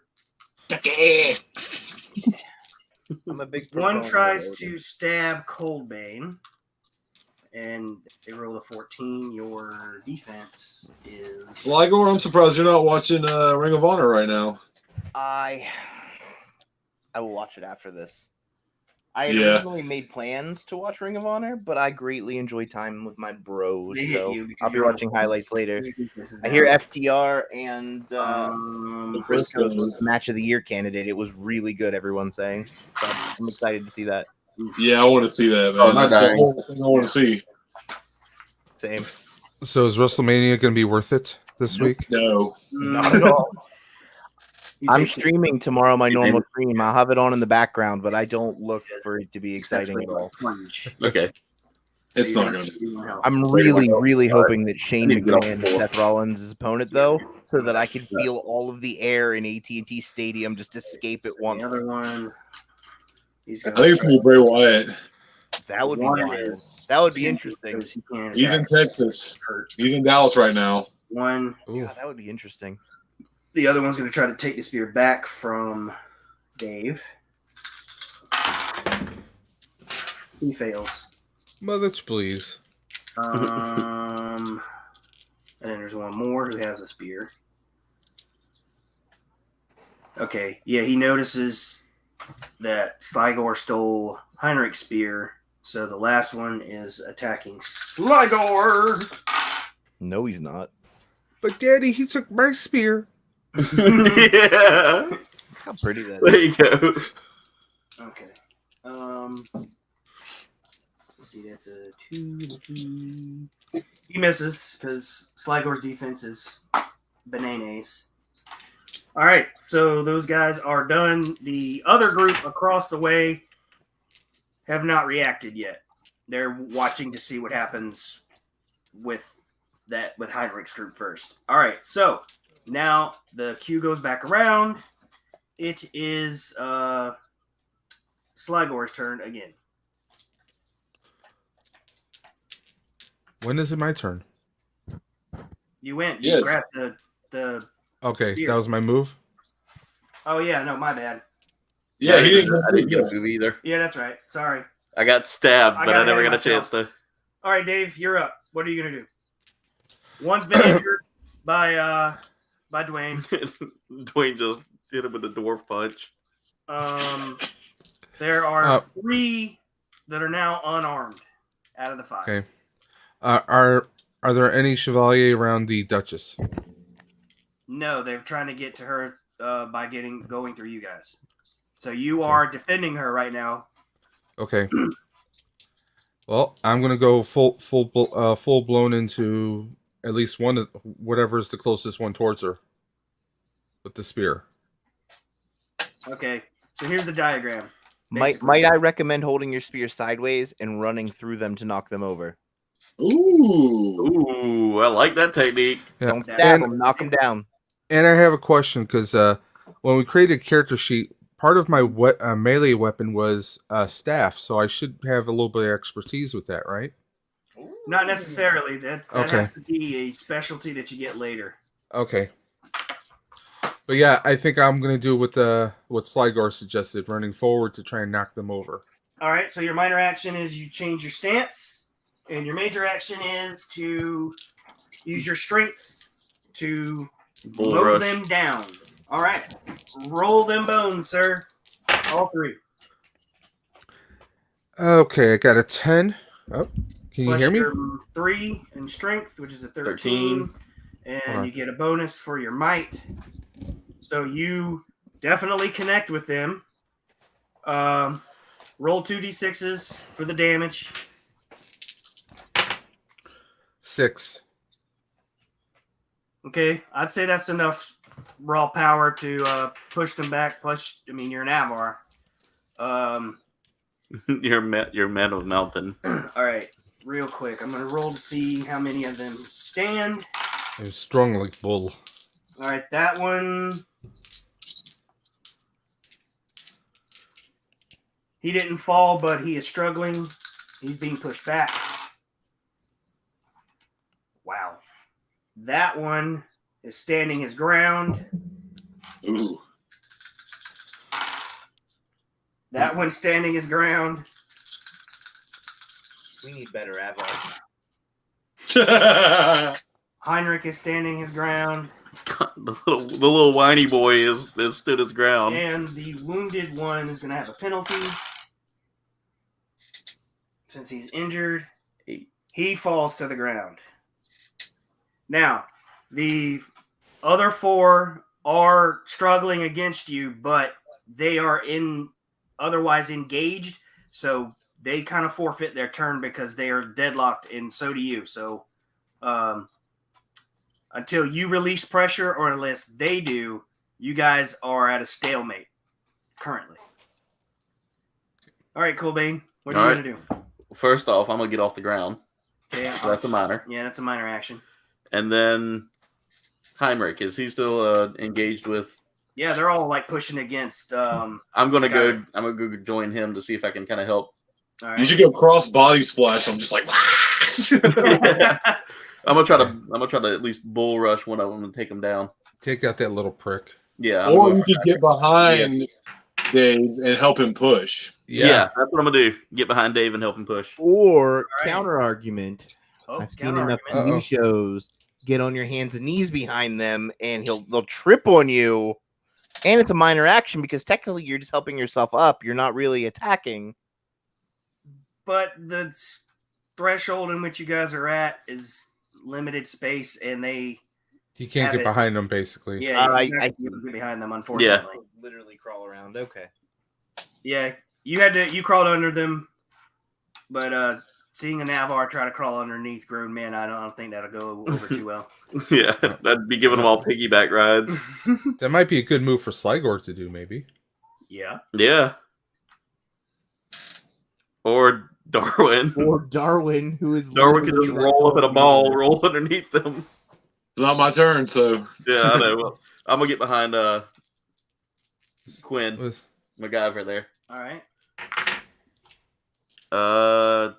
I'm a big One proponent tries of Otis. to stab Coldbane, and they rolled a 14. Your defense is. Ligor, I'm surprised you're not watching Ring of Honor right now. I will watch it after this. I had Yeah. originally made plans to watch Ring of Honor, but I greatly enjoy time with my bros, They hit so you because I'll be you're watching on the- highlights later. This is I hear down. FTR and the Briscoes was the match of the year candidate. It was really good, everyone's saying. So I'm excited to see that. Yeah, I want to see that, man. Oh, not That's the dying. whole thing I want to see. Same. So is WrestleMania going to be worth it this week? No. Not at all. You I'm take streaming tomorrow my You normal think- stream. I'll have it on in the background, but I don't look for it to be exciting at all. Plunge. Okay. It's not going to be. I'm really hoping that Shane I need to get off McMahon the is floor. Seth Rollins' opponent, though, so that I can feel all of the air in AT&T Stadium just escape at once. The other one. He's I think it's going to be Bray Wyatt. That would be One wild. is- That would be interesting. Because he can't He's in attack. Texas. Hurt. He's in Dallas right now. One. Ooh. Yeah, that would be interesting. The other one's going to try to take the spear back from Dave. He fails. Mother's please. And then there's one more who has a spear. Okay, yeah, he notices that Sligor stole Heinrich's spear, so the last one is attacking Sligor. No, he's not. But Daddy, he took my spear. Yeah. How pretty that There is. you go. Okay. Let's see, that's a 2 and a 3. He misses because Sligor's defense is bananas. All right, so those guys are done. The other group across the way have not reacted yet. They're watching to see what happens with Heinrich's group first. All right, so now the queue goes back around. It is Sligor's turn again. When is it my turn? You went. Yeah. You grabbed the. Okay, Spear. that was my move. Oh yeah, no, my bad. Yeah, he didn't. I didn't get a move either. Yeah, that's right. Sorry. I got stabbed, I but got I never ahead got of a chance to. All right, Dave, you're up. What are you gonna do? One's been injured by Dwayne. Dwayne just hit him with a dwarf punch. There are 3 that are now unarmed out of the 5. Okay. Are there any chevalier around the Duchess? No, they're trying to get to her by going through you guys. So you are defending her right now. Okay. Well, I'm gonna go full blown into at least one of whatever is the closest one towards her with the spear. Okay, so here's the diagram. Might I recommend holding your spear sideways and running through them to knock them over? Ooh. Ooh, I like that technique. Yeah. Don't stab them, knock them down. And I have a question because when we created a character sheet, part of my melee weapon was staff, so I should have a little bit of expertise with that, right? Not necessarily. That Okay. has to be a specialty that you get later. Okay. But yeah, I think I'm gonna do what Sligor suggested, running forward to try and knock them over. All right, so your minor action is you change your stance, and your major action is to use your strength to Bull blow rush. them down. All right, roll them bones, sir. All 3. Okay, I got a 10. Oh, can you Plus hear me? your 3 in strength, which is a 13. And Hold on. you get a bonus for your might. So you definitely connect with them. Roll 2d6s for the damage. 6. Okay, I'd say that's enough raw power to push them back. Plus, I mean, you're an Avar. You're man of mountain. All right, real quick. I'm going to roll to see how many of them stand. I'm strong like bull. All right, that one. He didn't fall, but he is struggling. He's being pushed back. Wow. That one is standing his ground. Ooh. That one's standing his ground. We need better Avar. Heinrich is standing his ground. The little whiny boy is stood his ground. And the wounded one is going to have a penalty. Since he's injured, he falls to the ground. Now, the other 4 are struggling against you, but they are otherwise engaged, so they kind of forfeit their turn because they are deadlocked, and so do you. So until you release pressure or unless they do, you guys are at a stalemate currently. All right, Coolbane, what are you going to do? First off, I'm gonna get off the ground. Okay, So that's a minor. yeah, that's a minor action. And then Heinrich, is he still engaged with? Yeah, they're all like pushing against. I'm gonna Got go. I'm gonna go join him to see if I can kind of help. All right. You should go cross body splash. I'm just like, I'm gonna try to at least bull rush one of them and take him down. Take out that little prick. Yeah. Or you could get behind Dave and help him push. Yeah, that's what I'm gonna do. Get behind Dave and help him push. Or right. counter argument. Oh, I've seen enough counter-argument. TV shows. Get on your hands and knees behind them, and they'll trip on you. And it's a minor action because technically you're just helping yourself up. You're not really attacking. But the threshold in which you guys are at is limited space, and they He can't Have get it. behind them, basically. yeah, I- you can't I- get behind them, unfortunately. Literally crawl around. Okay. Yeah, you crawled under them, but seeing a Navar try to crawl underneath grown men, I don't think that'll go over too well. Yeah, that'd be giving them all piggyback rides. That might be a good move for Sligor to do, maybe. Yeah. Yeah. Or Darwin. Or Darwin, who is Darwin can just literally roll up in a like- ball, roll underneath them. It's not my turn, so Yeah, I know. Well, I'm gonna get behind Quinn, Was- my guy over there. All right. Not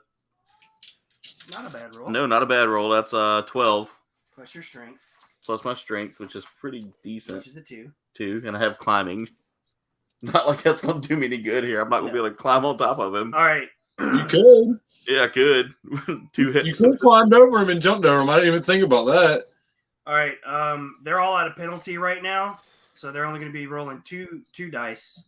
a bad roll. No, not a bad roll. That's 12 Plus your strength, plus my strength, which is pretty decent which is a 2. too, and I have climbing. Not like that's gonna do me any good here. I'm not gonna be able to climb on top of him. All right. you could. Yeah, I could. 2 hits. You could climbed over him and jumped over him. I didn't even think about that. All right. They're all out of penalty right now, so they're only going to be rolling two dice,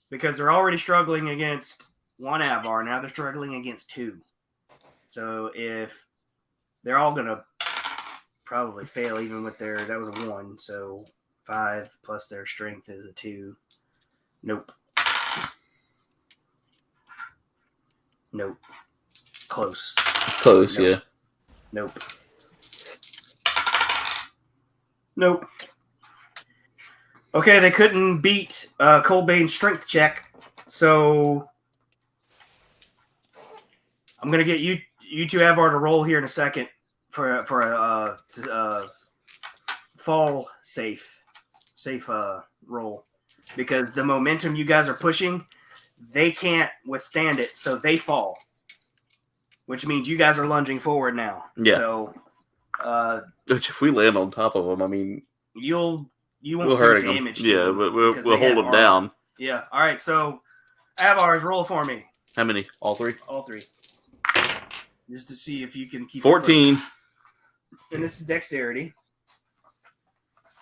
because they're already struggling against one Avar. Now they're struggling against 2. So if they're all going to probably fail, even with that was a 1. So 5 plus their strength is a 2. Nope. Nope. Close. Close, Nope. yeah. Nope. Nope. Okay, they couldn't beat Colbane's strength check, so I'm gonna get you two Avar to roll here in a second for a fall safe roll, because the momentum you guys are pushing, they can't withstand it, so they fall, which means you guys are lunging forward now. Yeah. So. Which if we land on top of them, I mean, You won't we'll hurt do them. damage to Yeah, them but we'll because hold they have them armor. down. Yeah. All right. So, Avars, roll for me. How many? All 3? All 3. Just to see if you can keep it from- 14. And this is dexterity.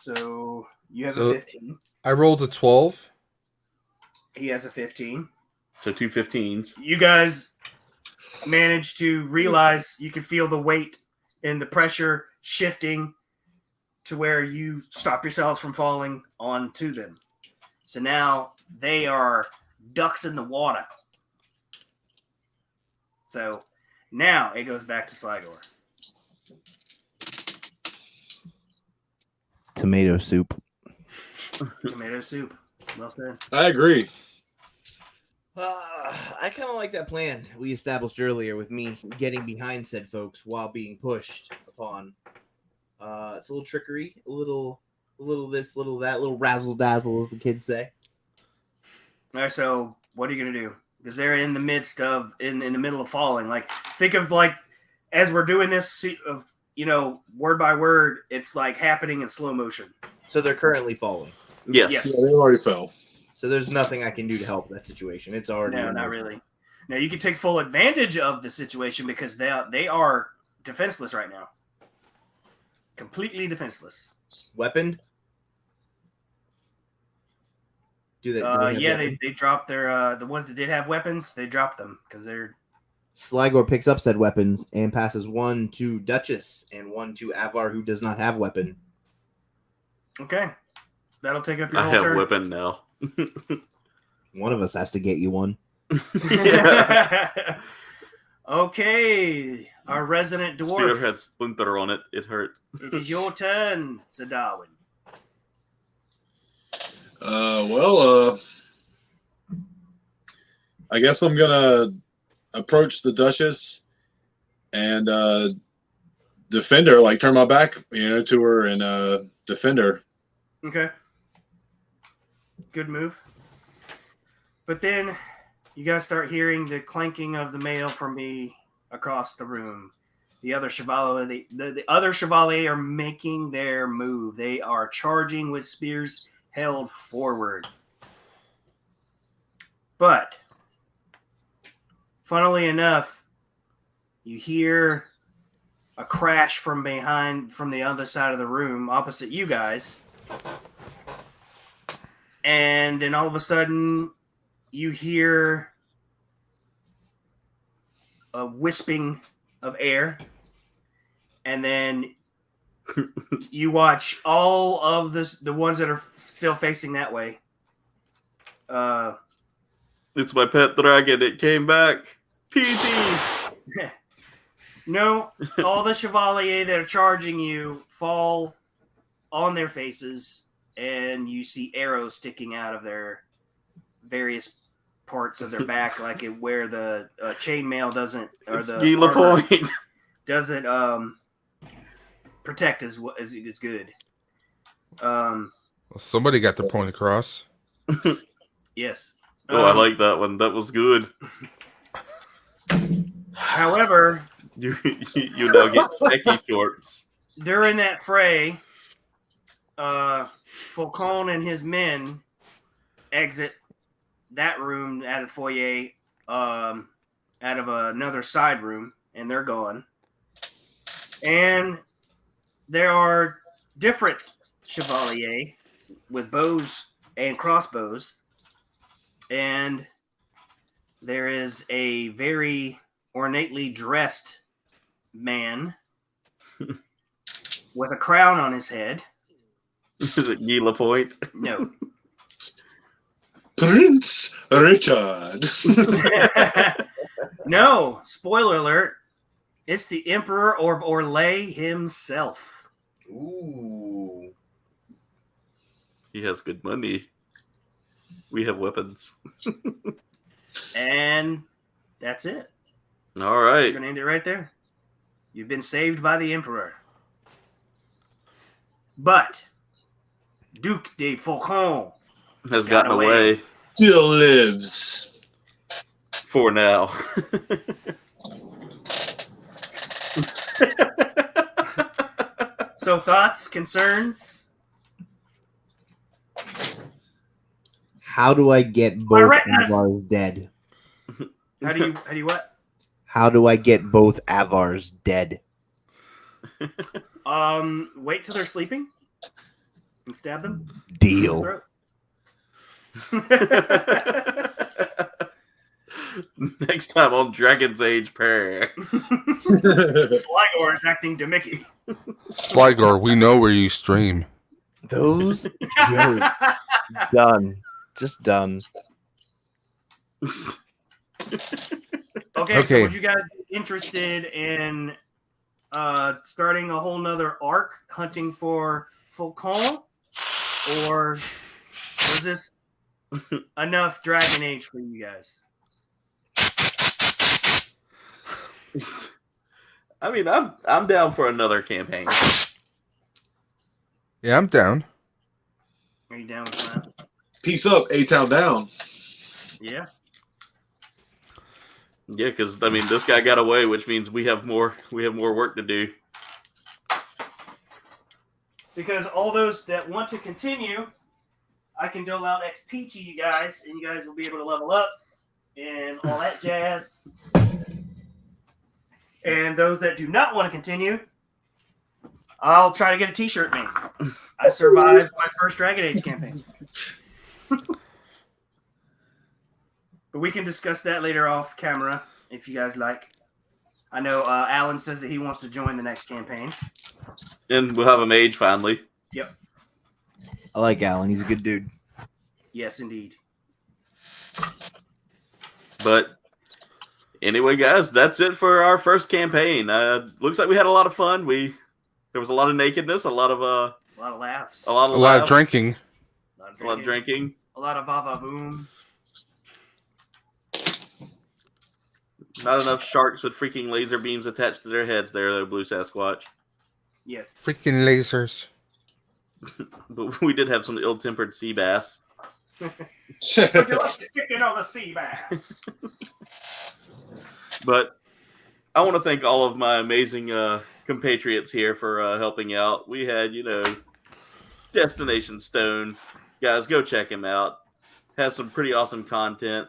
So, you have So- a 15. I rolled a 12. He has a 15. So 2 15s. You guys managed to realize you can feel the weight and the pressure shifting to where you stop yourselves from falling onto them. So now they are ducks in the water. So now it goes back to Sligor. Tomato soup. Tomato soup. Well said. I agree. I kind of like that plan we established earlier with me getting behind said folks while being pushed upon. It's a little trickery, a little this, little that, little razzle dazzle, as the kids say. All right, so what are you gonna do? Because they're in the midst of in the middle of falling. Like, think of like as we're doing this, word by word, it's like happening in slow motion. So they're currently falling. Yes. Yes. Yeah, they already fell. So there's nothing I can do to help that situation. It's already No, not really. Now you can take full advantage of the situation because they are defenseless right now. Completely defenseless. Weaponed. Do they? Yeah, they dropped their the ones that did have weapons. They dropped them because they're Sligor picks up said weapons and passes 1 to Duchess and 1 to Avar, who does not have weapon. okay. That'll take up your I whole have turn. weapon now. One of us has to get you one. Yeah. Okay, our resident Spear dwarf. had splinter on it. It hurt. It is your turn, Sir Darwin. I guess I'm gonna approach the Duchess and defend her, like turn my back, to her and defend her. Okay. Good move. But then you guys start hearing the clanking of the mail from me across the room. The other Chevalier, the other Chevalier are making their move. They are charging with spears held forward. But, funnily enough, you hear a crash from the other side of the room, opposite you guys. And then all of a sudden, you hear a wisping of air. And then you watch all of the ones that are still facing that way. It's my pet dragon. It came back. PT. No, all the Chevalier that are charging you fall on their faces, and you see arrows sticking out of their various parts of their back, like where the chainmail doesn't, or the armor doesn't protect as good. Well, somebody got the point across. Yes. Oh, I like that one. That was good. However, You now get techie shorts. during that fray, Falcon and his men exit that room out of foyer, out of another side room, and they're gone. And there are different Chevalier with bows and crossbows, and there is a very ornately dressed man with a crown on his head. Is it Gila Point? No. Prince Richard. No, spoiler alert. It's the Emperor of Orlais himself. Ooh. He has good money. We have weapons. And that's it. All We're right. going to end it right there. You've been saved by the Emperor. But Duc de Faucon Has gotten away Still lives. for now. So thoughts, concerns? How do I get both retinas. Avars dead? How do you what? How do I get both Avars dead? Wait till they're sleeping and stab them. Deal. Throat. Next time on Dragon's Age Prayer. Sligor is acting Demicky. Sligar, we know where you stream. Those jokes. Done. Just done. Okay, so Okay. would you guys be interested in starting a whole nother arc hunting for Faucon? Or was this enough Dragon Age for you guys? I mean, I'm down for another campaign. Yeah, I'm down. Are you down with that? Peace up, A-Town down. Yeah. Yeah, because I mean, this guy got away, which means we have more work to do. Because all those that want to continue, I can dole out XP to you guys, and you guys will be able to level up and all that jazz. And those that do not want to continue, I'll try to get a t-shirt made. I survived my first Dragon Age campaign. But we can discuss that later off camera if you guys like. I know Alan says that he wants to join the next campaign. And we'll have a mage finally. Yep. I like Alan. He's a good dude. Yes, indeed. But anyway, guys, that's it for our first campaign. Looks like we had a lot of fun. There was a lot of nakedness, a lot of A lot of laughs. a lot of A lot of laughs, drinking. A lot of a lot of drinking. A lot of va-va-voom. Not enough sharks with freaking laser beams attached to their heads there, though, Blue Sasquatch. Yes. Freaking lasers. But we did have some ill-tempered sea bass. Would you like to chicken on the sea bass? But I want to thank all of my amazing compatriots here for helping out. We had, Destination Stone. Guys, go check him out. Has some pretty awesome content.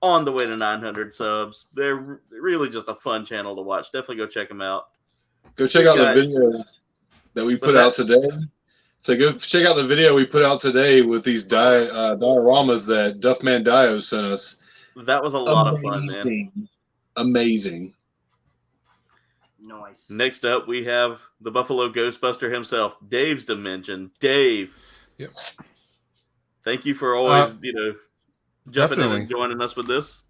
On the way to 900 subs. They're really just a fun channel to watch. Definitely go check them out. Go check out the video that we put out today. So go check out the video we put out today with these dioramas that Duffman Dio sent us. That was a lot of fun, man. Amazing. Nice. Next up, we have the Buffalo Ghostbuster himself, Dave's Dimension. Dave. Yep. Thank you for always, jumping in definitely. and joining us with this.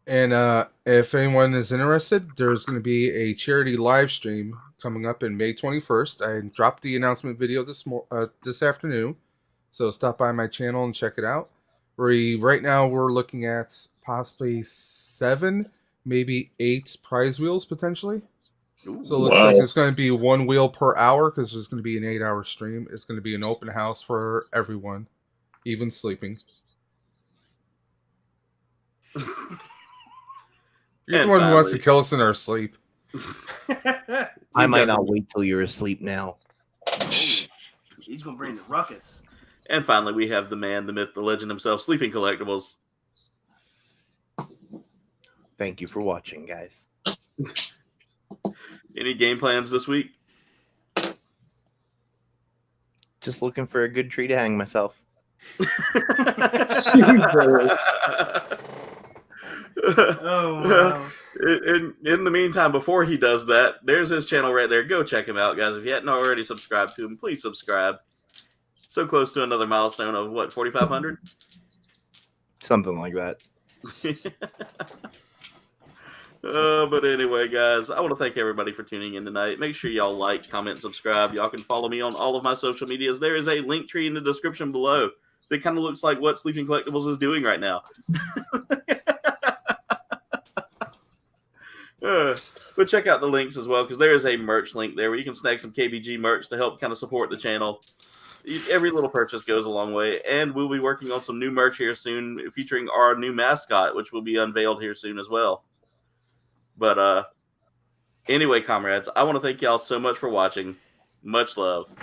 And if anyone is interested, there's going to be a charity live stream coming up in May 21st. I dropped the announcement video this afternoon, so stop by my channel and check it out. Right now we're looking at possibly 7, maybe 8 prize wheels potentially. Ooh. So it looks like it's going to be 1 wheel per hour because there's going to be an 8-hour stream. It's going to be an open house for everyone, even sleeping. You're the one who wants to kill us in our sleep. I might not wait till you're asleep now. He's gonna bring the ruckus. And finally, we have the man, the myth, the legend himself, Sleeping Collectibles. Thank you for watching, guys. Any game plans this week? Just looking for a good tree to hang myself. Oh, wow. In the meantime, before he does that, there's his channel right there. Go check him out, guys. If you hadn't already subscribed to him, please subscribe. So close to another milestone of what, 4,500? Something like that. But anyway, guys, I want to thank everybody for tuning in tonight. Make sure y'all like, comment, subscribe. Y'all can follow me on all of my social medias. There is a link tree in the description below that kind of looks like what Sleeping Collectibles is doing right now. But check out the links as well, because there is a merch link there where you can snag some KBG merch to help kind of support the channel. Every little purchase goes a long way, and we'll be working on some new merch here soon featuring our new mascot, which will be unveiled here soon as well. But anyway, comrades, I want to thank y'all so much for watching. Much love,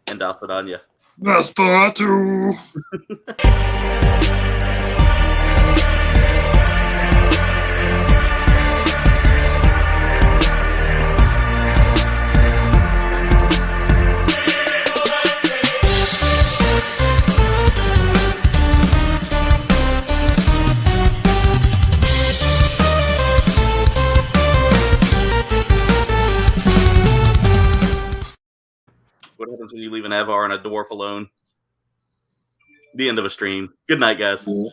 and das padanya. Nosferatu. What happens when you leave an Avar and a dwarf alone? The end of a stream. Good night, guys. Oh,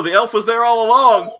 the elf was there all along.